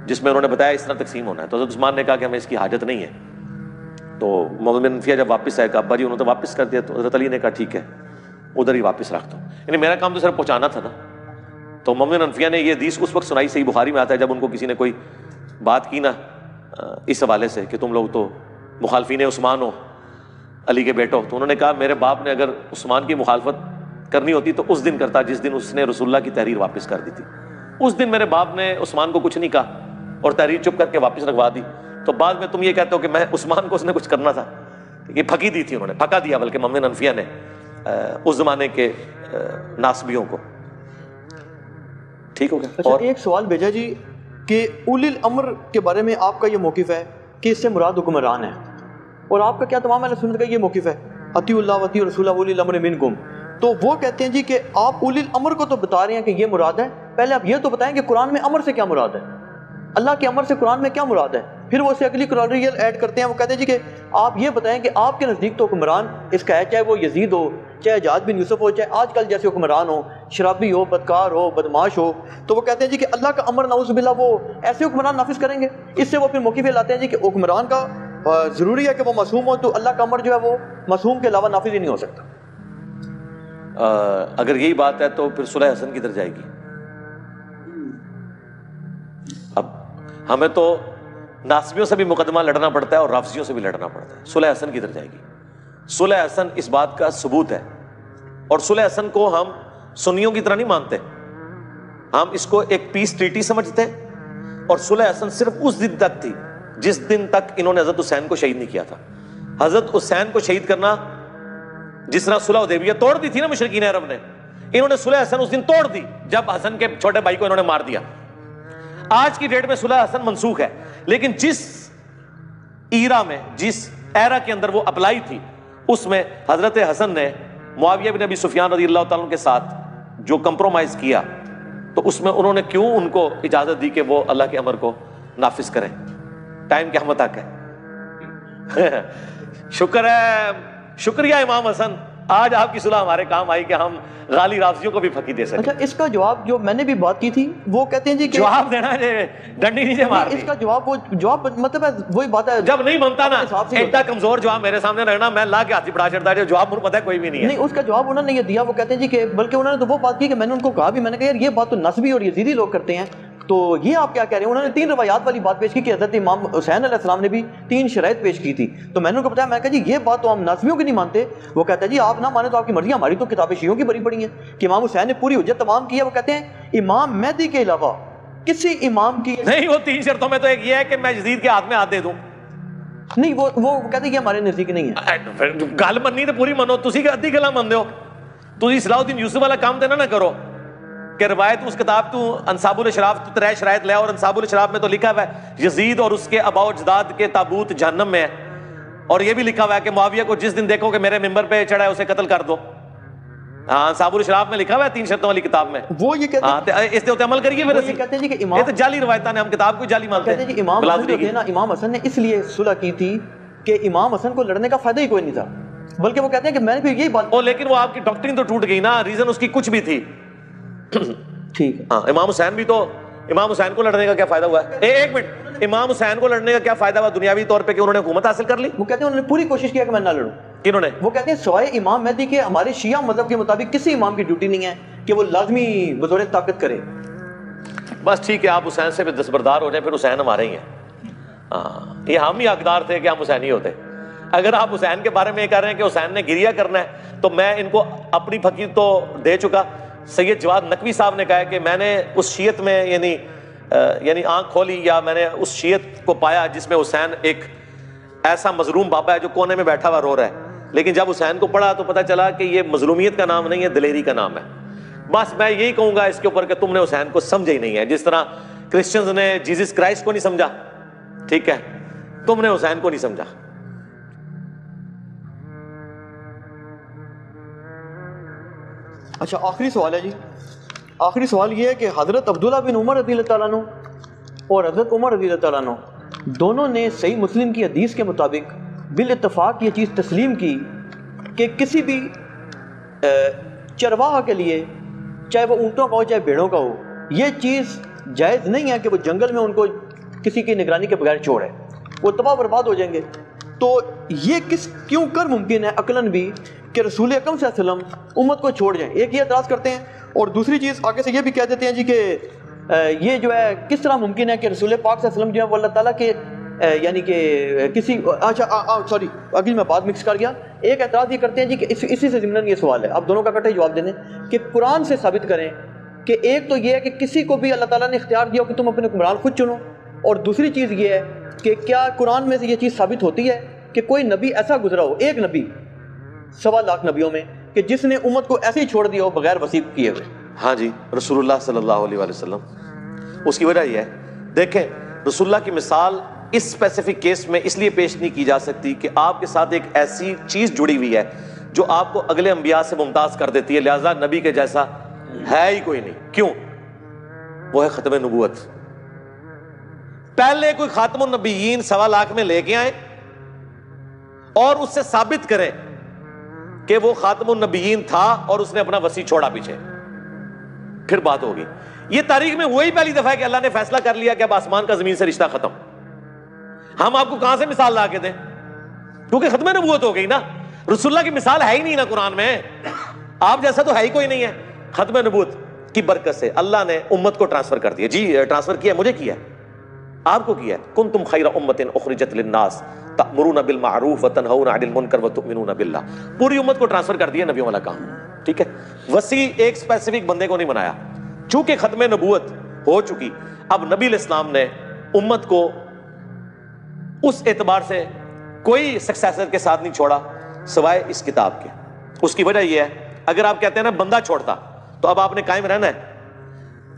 جس میں انہوں نے بتایا اس طرح تقسیم ہونا ہے. تو حضرت عثمان نے کہا کہ ہمیں اس کی حاجت نہیں ہے. تو محمد بن انفیہ جب واپس آئے, کہ ابا جی انہوں نے واپس کر دیا, تو حضرت علی نے کہا ٹھیک ہے ادھر ہی واپس رکھ دو, یعنی میرا کام تو صرف پہنچانا تھا نا. تو محمد بن انفیہ نے یہ حدیث اس وقت سنائی, صحیح بخاری میں آتا ہے, جب ان کو کسی نے کوئی بات کی نا اس حوالے سے کہ تم لوگ تو مخالفین عثمان ہو, علی کے بیٹو, تو انہوں نے کہا میرے باپ نے اگر عثمان کی مخالفت کرنی ہوتی تو اس دن کرتا جس دن اس نے رسول اللہ کی تحریر واپس کر دی تھی. اس دن میرے باپ نے عثمان کو کچھ نہیں کہا اور تحریر چپ کر کے واپس رکھوا دی. تو بعد میں تم یہ کہتے ہو کہ میں عثمان کو اس نے کچھ کرنا تھا, یہ پھکی دی تھی انہوں نے, پھکا دیا بلکہ محمد بن انفیہ نے اس زمانے کے ناسبیوں کو. ٹھیک ہو گیا. اچھا, ایک سوال بھیجا جی کہ اولی الامر کے بارے میں آپ کا یہ موقف ہے کہ اس سے مراد حکمران ہے, اور آپ کا کیا تمام اہل سنت کا یہ موقف ہے اطیعوا اللہ واطیعوا الرسول اولی الامر منکم. تو وہ کہتے ہیں جی کہ آپ اولی الامر کو تو بتا رہے ہیں کہ یہ مراد ہے, پہلے آپ یہ تو بتائیں کہ قرآن میں امر سے کیا مراد ہے, اللہ کے امر سے قرآن میں کیا مراد ہے, پھر وہ اسے اگلی کلوریل ایڈ کرتے ہیں. وہ کہتے ہیں جی کہ آپ یہ بتائیں کہ آپ کے نزدیک تو حکمران اس کا ہے, چاہے وہ یزید ہو, چاہے حجاج بن یوسف ہو, چاہے آج کل جیسے حکمران ہو, شرابی ہو, بدکار ہو, بدماش ہو. تو وہ کہتے ہیں جی کہ اللہ کا امر نعوذ باللہ وہ ایسے حکمران نافذ کریں گے. اس سے وہ پھر موقف لاتے ہیں جی کہ حکمران کا ضروری ہے کہ وہ معصوم ہو, تو اللہ کا امر جو ہے وہ معصوم کے علاوہ نافذ ہی نہیں ہو سکتا. اگر یہی بات ہے تو پھر صلح حسن کدھر جائے گی؟ اب ہمیں تو ناسبیوں سے بھی مقدمہ لڑنا پڑتا ہے اور رافضیوں سے بھی لڑنا پڑتا ہے. صلح حسن کدھر جائے گی؟ صلح حسن اس بات کا ثبوت ہے, اور صلح حسن کو ہم سنیوں کی طرح نہیں مانتے, ہم اس کو ایک پیس ٹریٹی سمجھتے ہیں. اور صلح حسن صرف اس دن تک تھی جس دن تک انہوں نے حضرت حسین کو شہید نہیں کیا تھا. حضرت حسین کو شہید کرنا جس طرح صلح حدیبیہ توڑ دی تھی نا مشرکین عرب نے, انہوں نے صلح حسن اس دن توڑ دی جب حسن کے چھوٹے بھائی کو انہوں نے مار دیا. آج کی ڈیٹ میں صلح حسن منسوخ ہے, لیکن جس ایرا میں, جس ایرا کے اندر وہ اپلائی تھی, اس میں حضرت حسن نے معاویہ بن ابی سفیان رضی اللہ تعالیٰ عنہ کے ساتھ جو کمپرومائز کیا, تو اس میں انہوں نے کیوں ان کو اجازت دی کہ وہ اللہ کے امر کو نافذ کریں. ٹائم قیامت تک ہے. شکر ہے, شکریہ امام حسن, آج آپ کی صلح ہمارے کام آئی کہ ہم غالی رافضیوں کو بھی پھکی دے سکیں. اچھا, اس کا جواب جو میں نے بھی بات کی تھی, وہ کہتے ہیں جی کہ جواب دینا ہے, ڈنڈی نیچے مار دی. اس کا جواب, وہ جواب مطلب ہے وہی بات ہے, جب نہیں بنتا نا اتنا کمزور جواب میرے سامنے رہنا, میں لا کے ہاتھی پڑا چڑھتا ہے, جواب مجھے پتا ہے کوئی بھی نہیں ہے. نہیں, اس کا جواب انہوں نے یہ دیا. وہ کہتے ہیں جی کہ بلکہ انہوں نے تو وہ بات کی کہ میں نے ان کو کہا بھی, میں نے کہا یار یہ بات تو نسبی اور یزیدی لوگ کرتے ہیں, تو یہ آپ کیا کہہ رہے ہیں. انہوں نے 3 روایات والی بات پیش کی کہ حضرت امام حسین علیہ السلام نے بھی 3 شرائط پیش کی تھی. تو میں نے ان کو بتایا, میں نے کہا جی یہ بات تو ہم ناسبیوں کی نہیں مانتے. وہ کہتا ہے جی آپ نہ مانے تو آپ کی مرضی, ہماری تو کتابیں شیعوں کی بڑی پڑی ہیں کہ امام حسین نے پوری حجت تمام کی ہے. وہ کہتے ہیں امام مہدی کے علاوہ کسی امام کی نہیں, وہ 3 شرطوں میں تو ایک یہ ہے کہ میں یزید کے ہاتھ میں ہاتھ دے دوں. نہیں, وہ کہتے ہیں کہ ہمارے نزدیک نہیں ہے. گل مننی تو پوری منو, تسی کہ ادھی گلا من دیو. تسی صلاح الدین یوسف والا کام دینا نہ کرو کہ روایت اس کتاب تو انصاب الاشراف تو 3 شرائط لے, اور انصاب الاشراف میں تو لکھا ہوا ہے یزید اور اس کے آباء و اجداد کے تابوت جہنم میں ہے, اور یہ بھی لکھا ہوا ہے کہ معاویہ کو جس دن دیکھو کہ میرے ممبر پہ چڑھا ہے اسے قتل کر دو. ہاں, انصاب الاشراف میں لکھا ہوا ہے 3 شرطوں والی کتاب میں. وہ یہ کہتے ہیں اس پہ عمل کریے. پھر یہ کہتے ہیں جی کہ یہ تو جعلی روایتاں ہیں, ہم کتاب کو جعلی مانتے ہیں. جی امام حسن جو تھے نا, امام حسن نے اس لیے صلح کی تھی کہ امام حسن کو لڑنے کا فائدہ ہی کوئی نہیں تھا, بلکہ وہ کہتے ہیں کہ میں نے بھی یہی بات. لیکن وہ آپ کی ڈاکٹرین تو ٹوٹ گئی نا, ریزن اس کی کچھ بھی تھی. ٹھیک ہے. ہاں, امام حسین بھی تو, امام حسین کو لڑنے کا کیا فائدہ ہوا ہے؟ ایک منٹ, امام حسین کو لڑنے کا کیا فائدہ ہوا دنیاوی طور پہ کہ انہوں نے حکومت حاصل کر لی؟ وہ کہتے ہیں انہوں نے پوری کوشش کیا کہ میں نہ لڑوں. کنہوں نے؟ وہ کہتے ہیں سوائے امام مہدی کے ہمارے شیعہ مذہب کے مطابق کسی امام کی ڈیوٹی نہیں ہے کہ وہ لازمی بزور طاقت کرے. بس ٹھیک ہے, آپ حسین سے دستبردار ہو جائیں, پھر حسین ہمارے ہی ہیں. ہاں, یہ ہم ہی حقدار تھے کہ ہم حسینی ہوتے. اگر آپ حسین کے بارے میں یہ کہہ رہے ہیں کہ حسین نے گریہ کرنا ہے, تو میں ان کو اپنی فقیر تو دے چکا. سید جواد نقوی صاحب نے کہا ہے کہ میں نے اس شیعت میں یعنی آنکھ کھولی, یا میں نے اس شیعت کو پایا جس میں حسین ایک ایسا مظلوم بابا ہے جو کونے میں بیٹھا ہوا رو رہا ہے, لیکن جب حسین کو پڑھا تو پتہ چلا کہ یہ مظلومیت کا نام نہیں ہے, دلیری کا نام ہے. بس میں یہی کہوں گا اس کے اوپر کہ تم نے حسین کو سمجھا ہی نہیں ہے, جس طرح کرسچنز نے جیزس کرائسٹ کو نہیں سمجھا, ٹھیک ہے, تم نے حسین کو نہیں سمجھا. اچھا آخری سوال ہے جی، آخری سوال یہ ہے کہ حضرت عبداللہ بن عمر رضی اللہ تعالیٰ عنہ اور حضرت عمر رضی اللہ تعالیٰ عنہ دونوں نے صحیح مسلم کی حدیث کے مطابق بالاتفاق یہ چیز تسلیم کی کہ کسی بھی چرواہا کے لیے، چاہے وہ اونٹوں کا ہو چاہے بھیڑوں کا ہو، یہ چیز جائز نہیں ہے کہ وہ جنگل میں ان کو کسی کی نگرانی کے بغیر چھوڑے، وہ تباہ برباد ہو جائیں گے۔ تو یہ کیوں کر ممکن ہے عقلاً بھی کہ رسول اکرم صلی اللہ علیہ وسلم امت کو چھوڑ جائیں؟ ایک یہ اعتراض کرتے ہیں، اور دوسری چیز آگے سے یہ بھی کہہ دیتے ہیں جی کہ یہ جو ہے کس طرح ممکن ہے کہ رسول پاک صلی اللہ علیہ وسلم جو ہے وہ اللہ تعالیٰ کے یعنی کہ کسی سوری اگلی میں بات مکس کر گیا۔ ایک اعتراض یہ کرتے ہیں جی کہ اسی سے ضمن یہ سوال ہے، اب دونوں کا اکٹھے جواب دینے کہ قرآن سے ثابت کریں کہ ایک تو یہ ہے کہ کسی کو بھی اللہ تعالیٰ نے اختیار دیا کہ تم اپنے حکمران خود چنو، اور دوسری چیز یہ ہے کہ کیا قرآن میں سے یہ چیز ثابت ہوتی ہے کہ کوئی نبی ایسا گزرا ہو، ایک نبی 1.25 لاکھ نبیوں میں، کہ جس نے امت کو ایسے ہی چھوڑ دیا ہو بغیر وصیت کیے ہوئے؟ ہاں جی، رسول اللہ صلی اللہ علیہ وسلم۔ اس کی وجہ یہ ہے، دیکھیں رسول اللہ کی مثال اس اسپیسیفک کیس میں اس لیے پیش نہیں کی جا سکتی کہ آپ کے ساتھ ایک ایسی چیز جڑی ہوئی ہے جو آپ کو اگلے انبیاء سے ممتاز کر دیتی ہے، لہذا نبی کے جیسا ہے ہی کوئی نہیں۔ کیوں؟ وہ ہے ختم نبوت۔ پہلے کوئی خاتم النبیین 1.25 لاکھ میں لے کے آئے اور اس سے ثابت کریں کہ وہ خاتم النبیین تھا اور اس نے اپنا وصی چھوڑا پیچھے، پھر بات ہوگی۔ یہ تاریخ میں وہی پہلی دفعہ ہے کہ اللہ نے فیصلہ کر لیا کہ اب آسمان کا زمین سے رشتہ ختم۔ ہم آپ کو کہاں سے مثال لا کے دیں؟ کیونکہ ختم نبوت ہو گئی نا، رسول اللہ کی مثال ہے ہی نہیں نا قرآن میں، آپ جیسا تو ہے ہی کوئی نہیں ہے۔ ختم نبوت کی برکت سے اللہ نے امت کو ٹرانسفر کر دیا۔ جی ٹرانسفر کیا، مجھے کیا ہے، آپ کو کیا ہے۔ کنتم خیر امۃ اخرجت للناس تأمرون بالمعروف وتنہون عن المنکر وتؤمنون باللہ، پوری امت کو ٹرانسفر کر دیا نبیوں والا کام، ٹھیک ہے۔ وسیع ایک اسپیسیفک بندے کو نہیں بنایا۔ چونکہ ختم نبوت ہو چکی، اب نبی علیہ السلام نے امت کو اس اعتبار سے کوئی سکسیسر کے ساتھ نہیں چھوڑا سوائے اس کتاب کے۔ اس کی وجہ یہ ہے، اگر آپ کہتے ہیں نا بندہ چھوڑتا تو اب آپ نے قائم رہنا ہے۔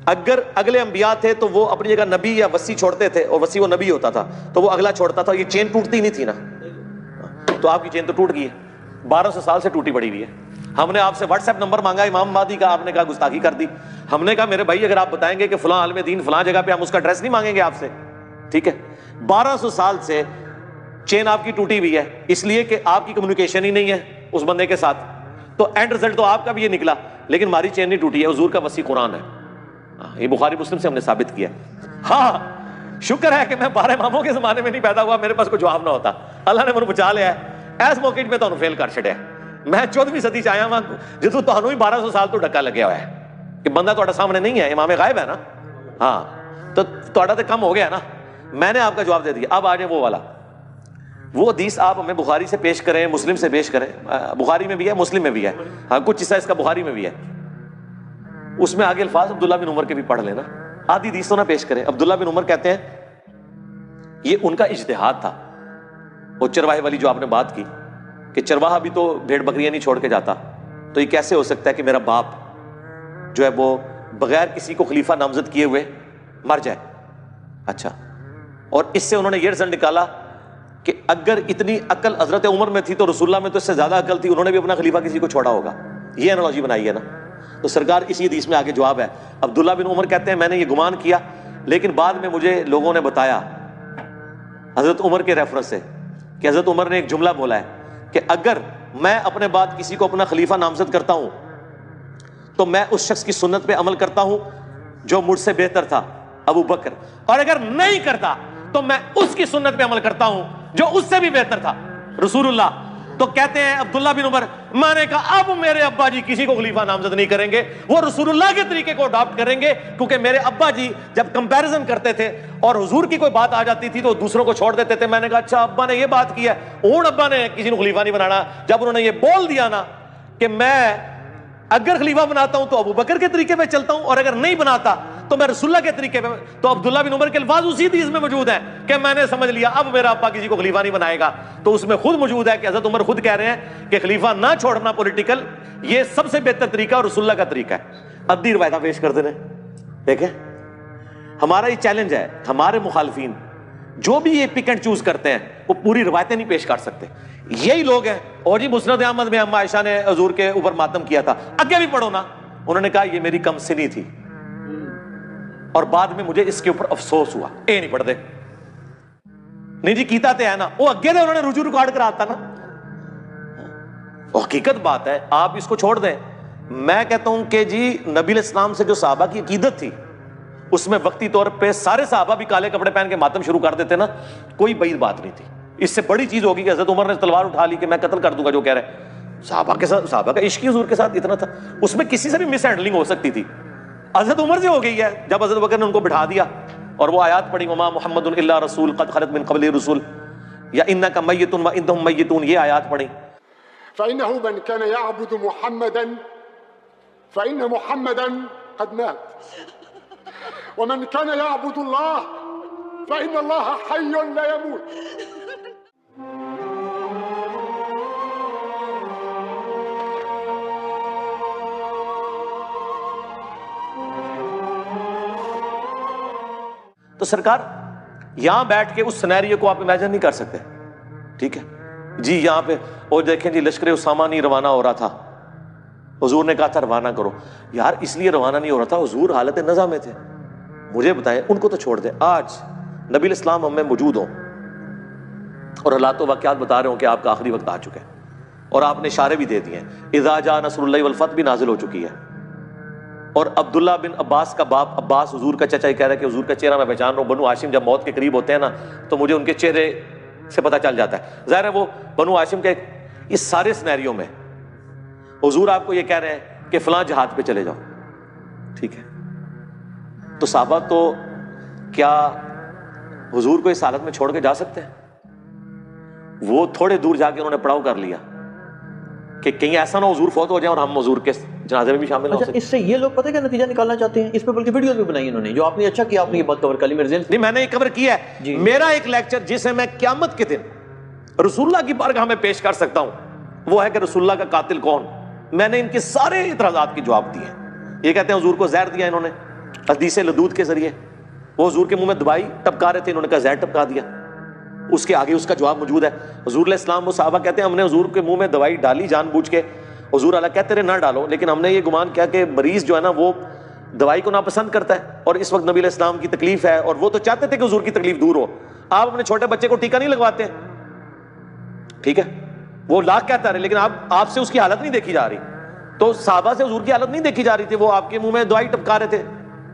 اگر اگلے انبیاء تھے تو وہ اپنی جگہ نبی یا وصی چھوڑتے تھے، اور وصی وہ نبی ہوتا تھا تو وہ اگلا چھوڑتا تھا، یہ چین ٹوٹتی نہیں تھی نا، تو آپ کی چین تو ٹوٹ گئی ہے، 1200 سال سے ٹوٹی پڑی ہوئی ہے۔ ہم نے آپ سے واٹس ایپ نمبر مانگا امام مہدی کا، آپ نے کہا گستاخی کر دی۔ ہم نے کہا میرے بھائی اگر آپ بتائیں گے کہ فلاں عالم دین فلاں جگہ پہ، ہم اس کا ایڈریس نہیں مانگیں گے آپ سے، ٹھیک ہے۔ 1200 سال سے چین آپ کی ٹوٹی ہوئی ہے، اس لیے کہ آپ کی کمیونیکیشن ہی نہیں ہے اس بندے کے ساتھ، تو اینڈ رزلٹ تو آپ کا بھی یہ نکلا، لیکن ہماری چین نہیں ٹوٹی ہے، حضور کا وصی قرآن ہے۔ یہ بخاری مسلم سے ہم نے ثابت کیا۔ ہاں شکر ہے کہ میں 12 اماموں کے زمانے میں نہیں پیدا ہوا، میرے پاس کوئی جواب نہ ہوتا، اللہ نے مجھے بچا لیا ہے۔ ایس موقع میں تو فیل کر چھڑیا، میں 14ویں صدی چ آیا ہوں جدو تہنوں ہی 1200 سال تو ڈکا لگیا ہوا ہے کہ بندہ تہاڈے سامنے نہیں ہے، امام غائب ہے نا، ہاں تو تہاڈا تو کم ہو گیا نا، میں نے آپ کا جواب دے دیا۔ اب آ جائے وہ والا، وہ حدیث آپ ہمیں بخاری سے پیش کریں، مسلم سے پیش کریں، بخاری میں بھی ہے مسلم میں بھی ہے، ہاں کچھ حصہ اس کا بخاری میں بھی ہے، اس میں آگے الفاظ عبداللہ بن عمر کے بھی پڑھ لینا، آدھی حدیث تو نہ پیش کریں۔ عبداللہ بن عمر کہتے ہیں یہ ان کا اجتہاد تھا، وہ چرواہے والی جو آپ نے بات کی کہ چرواہا بھی تو بھیڑ بکریاں نہیں چھوڑ کے جاتا، تو یہ کیسے ہو سکتا ہے کہ میرا باپ جو ہے وہ بغیر کسی کو خلیفہ نامزد کیے ہوئے مر جائے؟ اچھا، اور اس سے انہوں نے یہ رزلٹ نکالا کہ اگر اتنی عقل حضرت عمر میں تھی تو رسول اللہ میں تو اس سے زیادہ عقل تھی، انہوں نے بھی اپنا خلیفہ کسی کو چھوڑا ہوگا۔ یہ انالوجی بنائی ہے نا، تو سرکار اسی حدیث میں آگے جواب ہے۔ عبداللہ بن عمر کہتے ہیں میں نے یہ گمان کیا، لیکن بعد میں مجھے لوگوں نے بتایا حضرت عمر کے ریفرنس سے کہ حضرت عمر نے ایک جملہ بولا ہے کہ اگر میں اپنے بعد کسی کو اپنا خلیفہ نامزد کرتا ہوں تو میں اس شخص کی سنت پہ عمل کرتا ہوں جو مجھ سے بہتر تھا، ابو بکر، اور اگر نہیں کرتا تو میں اس کی سنت پہ عمل کرتا ہوں جو اس سے بھی بہتر تھا، رسول اللہ۔ تو کہتے ہیں عبداللہ بن عمر، میں نے کہا اب میرے ابا جی کسی کو خلیفہ نامزد نہیں کریں گے، وہ رسول اللہ کے طریقے کو اڈاپٹ کریں گے، کیونکہ میرے ابا جی جب کمپیریزن کرتے تھے اور حضور کی کوئی بات آ جاتی تھی تو دوسروں کو چھوڑ دیتے تھے۔ میں نے کہا اچھا ابا نے یہ بات کی ہے، اور ابا نے کسی کو خلیفہ نہیں بنانا۔ جب انہوں نے یہ بول دیا نا کہ میں اگر خلیفہ بناتا ہوں تو ابو بکر کے طریقے پہ چلتا ہوں، اور اگر نہیں بناتا تو میں رسول اللہ کے طریقے پہ، تو عبداللہ بن عمر کے الفاظ اسی حدیث میں موجود ہیں کہ میں نے سمجھ لیا اب میرا ابا کسی کو خلیفہ نہیں بنائے گا۔ تو اس میں خود موجود ہے کہ حضرت عمر خود کہہ رہے ہیں کہ خلیفہ نہ چھوڑنا پولیٹیکل، یہ سب سے بہتر طریقہ اور رسول اللہ کا طریقہ ہے۔ ادھی روایتیں پیش کر دینے، دیکھیں ہمارا یہ چیلنج ہے، ہمارے مخالفین جو بھی یہ پک اینڈ چوز کرتے ہیں وہ پوری روایتیں نہیں پیش کر سکتے. یہی لوگ ہیں. اور جی مسند احمد میں اما عائشہ نے حضور کے اوپر ماتم کیا تھا, اگے بھی پڑھو نا, انہوں نے کہا یہ میری کم سنی تھی اور بعد میں مجھے اس کے اوپر افسوس ہوا. اے نہیں پڑھتے نہیں جی, کیتا تے ہے نا, وہ اگے دے انہوں نے رجوع ریکارڈ کراتا نا. حقیقت بات ہے, آپ اس کو چھوڑ دیں. میں کہتا ہوں کہ جی نبی علیہ السلام سے جو صحابہ کی عقیدت تھی اس میں وقتی طور پہ سارے صحابہ بھی کالے کپڑے پہن کے ماتم شروع کر دیتے نا, کوئی بعید بات نہیں تھی. اس سے بڑی چیز ہوگی کہ حضرت عمر نے تلوار اٹھا لی کہ میں قتل کر دوں گا جو کہہ رہے. صحابہ کے ساتھ, صحابہ کا عشق حضور کے ساتھ اتنا تھا, اس میں کسی سے بھی مس ہینڈلنگ ہو سکتی تھی. حضرت عمر سے ہو گئی ہے جب حضرت بکر نے ان کو بٹھا دیا اور وہ آیات پڑھی وما محمد الا رسول قد خلت من قبل رسول یا انک میت و انہم میتون, یہ آیات پڑھی. فإنه من كان يعبد محمدا فإن محمدا قد مات ومن كان يعبد الله فإن الله حي لا يموت. تو سرکار یہاں بیٹھ کے اس سینیریو کو آپ امیجن نہیں کر سکتے, ٹھیک ہے جی. یہاں پہ اور دیکھیں جی لشکر اسامہ نہیں روانہ ہو رہا تھا, حضور نے کہا تھا روانہ کرو. یار اس لیے روانہ نہیں ہو رہا تھا, حضور حالت نزا میں تھے. مجھے بتائیں, ان کو تو چھوڑ دیں, آج نبی الاسلام ہم میں موجود ہوں اور حالات و واقعات بتا رہے ہوں کہ آپ کا آخری وقت آ چکا ہے اور آپ نے اشارے بھی دے دیے ہیں. اذا جاء نصر اللہ والفتح بھی نازل ہو چکی ہے. اور عبداللہ بن عباس کا باپ عباس حضور کا چچا یہ کہہ رہا ہے کہ حضور کا چہرہ میں پہچان رہا ہوں. بنو ہاشم جب موت کے قریب ہوتے ہیں نا تو مجھے ان کے چہرے سے پتہ چل جاتا ہے. ظاہر ہے وہ بنو ہاشم کے اس سارے سینیریو میں حضور آپ کو یہ کہہ رہے ہیں کہ فلاں جہاد پہ چلے جاؤ, ٹھیک ہے. تو صحابہ تو کیا حضور کو اس حالت میں چھوڑ کے جا سکتے ہیں؟ وہ تھوڑے دور جا کے انہوں نے پڑاؤ کر لیا کہ کہیں ایسا نہ حضور فوت ہو جائے اور ہم حضور کے جنازے میں بھی شامل ہو سکیں. اس سے یہ لوگ پتہ کیا نتیجہ نکالنا چاہتے ہیں؟ اس پہ بلکہ ویڈیوز بھی بنائی انہوں نے, جو آپ نے اچھا کیا, آپ نے یہ بات کور کر لی. نہیں میں نے یہ کور کیا ہے, میرا ایک لیکچر جسے میں قیامت کے دن رسول اللہ کی بارگاہ میں پیش کر سکتا ہوں وہ ہے کہ رسول اللہ کا قاتل کون. میں نے ان کے سارے اعتراضات کے جواب دیے. یہ کہتے ہیں حضور کو زہر دیا انہوں نے حدیث لدود کے ذریعے, وہ حضور کے منہ میں دوائی ٹپکا رہے تھے, انہوں نے کہا زہر ٹپکا دیا. اس کے آگے اس کا جواب موجود ہے. حضور علیہ السلام وہ صحابہ کہتے ہیں ہم نے حضور کے منہ میں دوائی ڈالی جان بوجھ کے, حضور اللہ کہتے رہے نہ ڈالو, لیکن ہم نے یہ گمان کیا کہ مریض جو ہے نا وہ دوائی کو ناپسند کرتا ہے اور اس وقت نبی علیہ السلام کی تکلیف ہے اور وہ تو چاہتے تھے کہ حضور کی تکلیف دور ہو. آپ اپنے چھوٹے بچے کو ٹیکا نہیں لگواتے, ٹھیک ہے, وہ لاکھ کہتا رہے لیکن آپ سے اس کی حالت نہیں دیکھی جا رہی. تو صحابہ سے حضور کی حالت نہیں دیکھی جا رہی تھی, وہ آپ کے منہ میں دوائی ٹپکا رہے تھے,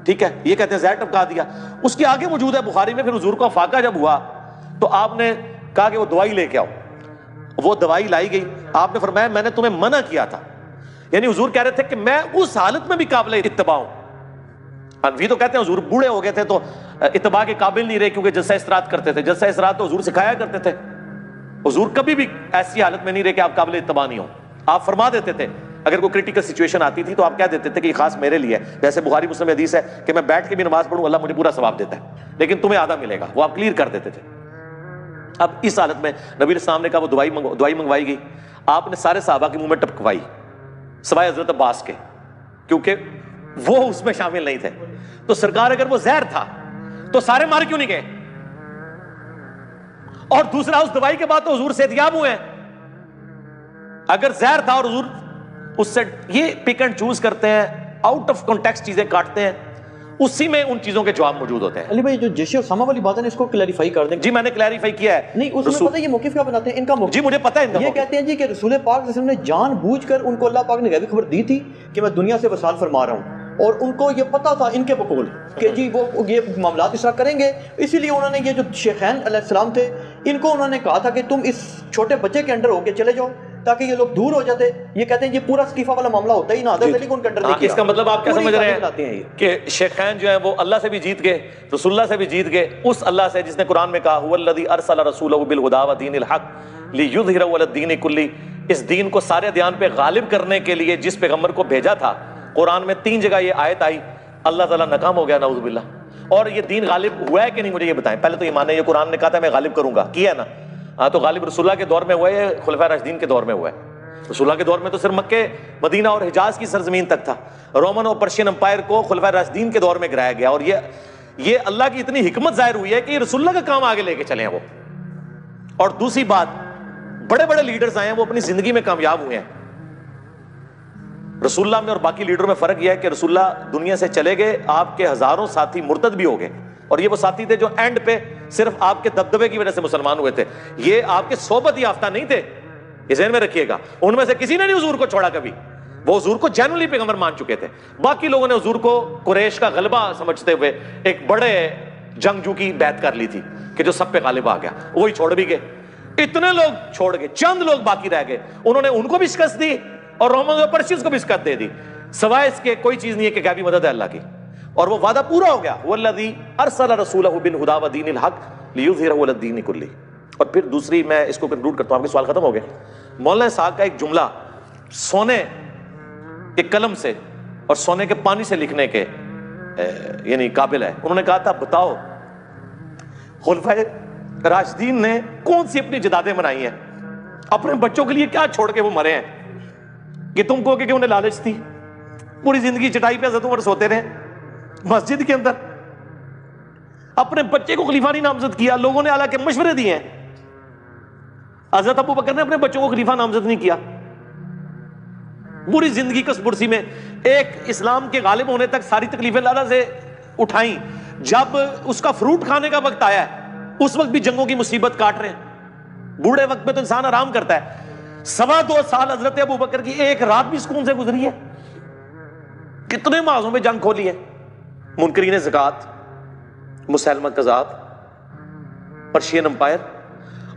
ٹھیک ہے. یہ کہتے ہیں زہر ٹپکا دیا. اس کے آگے موجود ہے بخاری میں, پھر حضور کو افاقہ جب ہوا تو آپ نے کہا کہ وہ دوائی لے کے آؤ. وہ دوائی لائی گئی. آپ نے فرمایا میں نے تمہیں منع کیا تھا, یعنی حضور کہہ رہے تھے کہ میں اس حالت میں بھی قابل اتباع ہوں. حنفی تو کہتے ہیں حضور بوڑھے ہو گئے تھے تو اتباع کے قابل نہیں رہے کیونکہ جلسہ استراحت کرتے تھے. جلسہ استراحت تو حضور سکھایا کرتے تھے. حضور کبھی بھی ایسی حالت میں نہیں رہے کہ آپ قابل اتباع نہیں ہوں. آپ فرما دیتے تھے اگر کوئی کرٹیکل سچویشن آتی تھی تو آپ کہہ دیتے تھے کہ یہ خاص میرے لیے ہے. جیسے بخاری مسلم حدیث ہے کہ میں بیٹھ کے بھی نماز پڑھوں اللہ مجھے پورا ثواب دیتا ہے لیکن تمہیں آدھا ملے گا, وہ آپ کلیئر کر دیتے تھے. اب اس حالت میں نبی علیہ السلام نے کہا وہ دوائی منگوائی گئی. آپ نے سارے صحابہ کے منہ میں ٹپکوائی سوائے حضرت عباس کے, کیونکہ وہ اس میں شامل نہیں تھے. تو سرکار اگر وہ زہر تھا تو سارے مار کیوں نہیں گئے؟ اور دوسرا اس دوائی کے بعد تو حضور صحتیاب ہوئے ہیں. اگر زہر تھا اور حضور اس سے یہ پک اینڈ چوز کرتے ہیں, آؤٹ آف کانٹیکسٹ چیزیں کاٹتے ہیں, اسی میں ان چیزوں کے جواب موجود ہوتے ہیں. علی بھائی جو جیش اسامہ والی بات ہے نا اس کو کلیریفائی کر دیں. جی میں نے کلیریفائی کیا ہے. نہیں اس میں پتہ ہے یہ موقف کیا بناتے ہیں ان کا موقف. جی مجھے پتہ ہے. یہ کہتے ہیں جی کہ رسول پاک صلی اللہ علیہ وسلم نے جان بوجھ کر ان کو اللہ پاک نے غیبی خبر دی تھی کہ میں دنیا سے وصال فرما رہا ہوں اور ان کو یہ پتہ تھا ان کے بقول کہ جی وہ یہ معاملات اس طرح کریں گے, اسی لیے انہوں نے یہ جو شیخین علیہ السلام تھے ان کو انہوں نے کہا تھا کہ تم اس چھوٹے بچے کے انڈر ہو کے چلے جاؤ تاکہ یہ لوگ دور ہو جاتے. یہ کہتے ہیں یہ پورا سقیفہ والا معاملہ ہوتا ہی نہ آدھا علی کو ان کے انڈر نہیں کیا. اس کا مطلب آپ کیا سمجھ رہے ہیں کہ شیخین جو ہیں وہ اللہ سے بھی جیت گئے, رسول اللہ سے بھی جیت گئے, اس اللہ سے جس نے قرآن میں کہا هو الذی ارسل رسولہ بالہدی ودین الحق لیظہرہ علی الدین کلہ, اس دین کو سارے ادیان پہ غالب کرنے کے لیے جس پیغمبر کو بھیجا تھا. قرآن میں 3 جگہ یہ آیت آئی, اللہ تعالیٰ ناکام ہو گیا نعوذ باللہ. اور یہ دین غالب ہوا ہے کہ نہیں مجھے یہ بتائیں. پہلے تو یہ مانے یہ قرآن نے کہا تھا میں غالب کروں گا, کیا ہے نا. ہاں تو غالب رسول اللہ کے دور میں ہوا ہے, خلفائے راشدین کے دور میں ہوا ہے. رسول اللہ کے دور میں تو صرف مکے مدینہ اور حجاز کی سرزمین تک تھا. رومن اور پرشین امپائر کو خلفائے راشدین کے دور میں گرایا گیا. اور یہ اللہ کی اتنی حکمت ظاہر ہوئی ہے کہ یہ رسول اللہ کا کام آگے لے کے چلے ہیں وہ. اور دوسری بات، بڑے بڑے لیڈرز آئے ہیں وہ اپنی زندگی میں کامیاب ہوئے ہیں. رسول اللہ میں اور باقی لیڈروں میں فرق یہ ہے کہ رسول اللہ دنیا سے چلے گئے، آپ کے ہزاروں ساتھی مرتد بھی ہو گئے، اور یہ وہ ساتھی تھے جو اینڈ پہ صرف آپ کے دبدبے کی وجہ سے مسلمان ہوئے تھے. یہ آپ کے صحبت یافتہ نہیں تھے، یہ ذہن میں رکھیے گا. ان میں سے کسی نے نہیں حضور کو چھوڑا کبھی، وہ حضور کو جینولی پیغمبر مان چکے تھے. باقی لوگوں نے حضور کو قریش کا غلبہ سمجھتے ہوئے ایک بڑے جنگجو کی بیعت کر لی تھی کہ جو سب پہ غالب آ گیا، وہی چھوڑ بھی گئے. اتنے لوگ چھوڑ گئے، چند لوگ باقی رہ گئے، انہوں نے ان کو بھی شکست دی اور رومنز اور پرشینز کو بھی شکست دے دی. سوائے اس کے کوئی چیز نہیں ہے کہ غیبی مدد ہے اللہ کی. اور وہ وعدہ پورا ہو گیا، والذی ارسل رسولہ بالہدی ودین الحق لیظہرہ علی الدین کلہ. اور پھر دوسری، میں اس کو کنکلوڈ کرتا ہوں، آپ کے سوال ختم ہو گئے. مولانا صاحب کا ایک جملہ سونے کے قلم سے اور سونے کے پانی سے لکھنے کے یعنی قابل ہے. انہوں نے کہا تھا، بتاؤ خلفائے راشدین نے کون سی اپنی جدادیں بنائی ہیں، اپنے بچوں کے لیے کیا چھوڑ کے وہ مرے ہیں کہ تم کو کہ انہیں لالچ تھی. پوری زندگی چٹائی پہ حضرت عمر سوتے رہے مسجد کے اندر، اپنے بچے کو خلیفہ نہیں نامزد کیا. لوگوں نے حالانکہ مشورے دیے ہیں، حضرت ابو بکر نے اپنے بچوں کو خلیفہ نامزد نہیں کیا. پوری زندگی کس برسی میں ایک اسلام کے غالب ہونے تک ساری تکلیفیں اللہ سے اٹھائیں. جب اس کا فروٹ کھانے کا وقت آیا ہے اس وقت بھی جنگوں کی مصیبت کاٹ رہے ہیں. بوڑھے وقت میں تو انسان آرام کرتا ہے. 2.25 سال حضرت ابو بکر کی ایک رات بھی سکون سے گزری ہے. کتنے معاذوں میں جنگ کھولی ہے، منکرین زکات، مسلمہ کذاب، پرشین امپائر،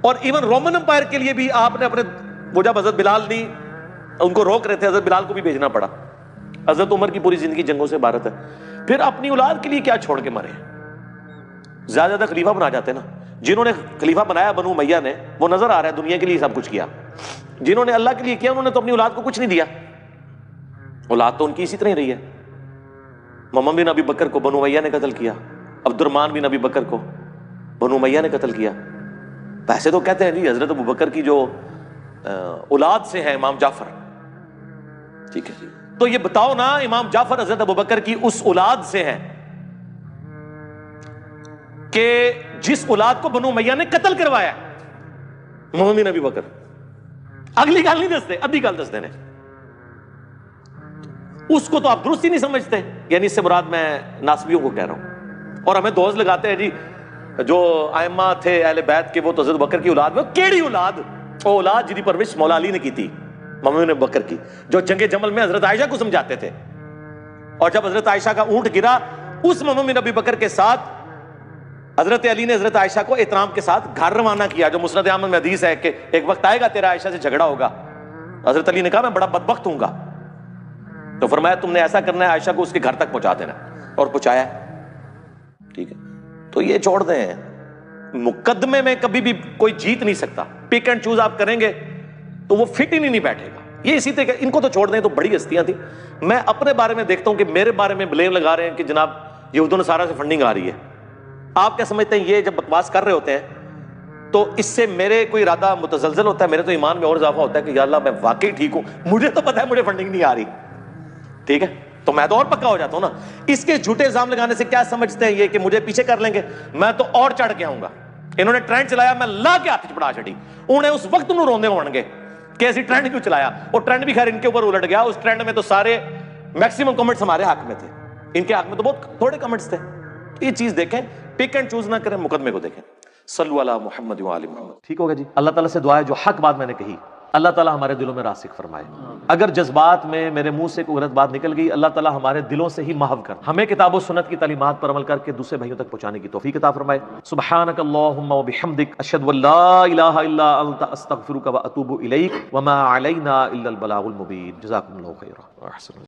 اور ایون رومن امپائر کے لیے بھی آپ نے اپنے، وہ جب حضرت بلال نہیں ان کو روک رہے تھے، حضرت بلال کو بھی بھیجنا پڑا. حضرت عمر کی پوری زندگی جنگوں سے عبارت ہے. پھر اپنی اولاد کے لیے کیا چھوڑ کے مرے. زیادہ زیادہ خلیفہ بنا جاتے نا. جنہوں نے خلیفہ بنایا بنو امیہ نے، وہ نظر آ رہا ہے دنیا کے لیے سب کچھ کیا. جنہوں نے اللہ کے لیے کیا انہوں نے تو اپنی اولاد کو کچھ نہیں دیا. اولاد تو ان کی اسی طرح ہی رہی ہے. محمد بن ابی بکر کو بنو امیہ نے قتل کیا، عبد الرحمن بن ابی بکر کو بنو امیہ نے قتل کیا. ویسے تو کہتے ہیں جی حضرت ابو بکر کی جو اولاد سے ہے امام جعفر، ٹھیک ہے، تو یہ بتاؤ نا امام جعفر حضرت ابو بکر کی اس اولاد سے ہیں کہ جس اولاد کو بنو امیہ نے قتل کروایا. محمد بن ابی بکر اگلی گل نہیں دستے، ادھی گل دستے ہیں. اس کو تو آپ درست ہی نہیں سمجھتے. یعنی اس سے مراد میں ناسبیوں کو کہہ رہا ہوں. اور ہمیں دوز لگاتے ہیں جی جو ائمہ تھے اہل بیت کے وہ تو حضرت بکر کی اولاد میں. کیڑی اولاد؟ وہ اولاد جدی پرورش مولا علی نے کی تھی، محمد بن بکر کی، جو جنگ جمل میں حضرت عائشہ کو سمجھاتے تھے. اور جب حضرت عائشہ کا اونٹ گرا، اس محمد بن ابی بکر کے ساتھ حضرت علی نے حضرت عائشہ کو احترام کے ساتھ گھر روانہ کیا. جو مسند احمد میں حدیث ہے کہ ایک وقت آئے گا تیرا عائشہ سے جھگڑا ہوگا. حضرت علی نے کہا میں بڑا بدبخت ہوں گا، تو فرمایا تم نے ایسا کرنا ہے عائشہ کو اس کے گھر تک پہنچا دینا، اور پہنچایا. ٹھیک ہے، تو یہ چھوڑ دیں. مقدمے میں کبھی بھی کوئی جیت نہیں سکتا. پک اینڈ چوز آپ کریں گے تو وہ فٹ ہی نہیں بیٹھے گا. یہ اسی طرح ان کو تو چھوڑ دیں، تو بڑی ہستیاں تھیں. میں اپنے بارے میں دیکھتا ہوں کہ میرے بارے میں بلیم لگا رہے ہیں کہ جناب یہود و نصارہ سے فنڈنگ آ رہی ہے. آپ کیا سمجھتے ہیں یہ جب بکواس کر رہے ہوتے ہیں تو اس سے میرے کوئی ارادہ متزلزل ہوتا ہے؟ میرے تو ایمان میں اور اضافہ ہوتا ہے کہ یا اللہ میں واقعی ٹھیک ہوں، مجھے تو پتا ہے مجھے فنڈنگ نہیں آ رہی. ٹھیک ہے، تو میں تو اور پکا ہو جاتا ہوں نا. اس کے جھوٹے الزام لگانے سے کیا سمجھتے ہیں یہ کہ مجھے پیچھے کر لیں گے؟ میں تو اور چڑھ کے آؤں گا. انہوں نے ٹرینڈ چلایا، میں لا کے ہاتھ چڑھا چڑی. انہیں اس وقت انہوں روندے ہون گے کہ ایسی ٹرینڈ کیوں چلایا. اور ٹرینڈ بھی خیر ان کے اوپر الٹ گیا. اس ٹرینڈ میں تو سارے میکسیمم کمنٹس ہمارے حق میں تھے، ان کے حق میں تو بہت تھوڑے کمنٹس تھے. یہ چیز دیکھیں، پک اینڈ چوز نہ کریں، مقدمے کو دیکھیں. صلو علی محمد و آل محمد. ٹھیک ہوگا جی. اللہ تعالیٰ سے دعا ہے جو حق بات میں نے کہی اللہ تعالیٰ ہمارے دلوں میں راسخ فرمائے. اگر جذبات میں میرے منہ سے کوئی غلط بات نکل گئی، اللہ تعالیٰ ہمارے دلوں سے ہی محو کر ہمیں کتاب و سنت کی تعلیمات پر عمل کر کے دوسرے بھائیوں تک پہنچانے کی توفیق عطا فرمائے. سبحانک اللہم و بحمدک، اشہد ان لا الہ الا انت، استغفرک و اتوب الیک، وما علینا الا البلاغ المبین. جزاکم اللہ خیرا.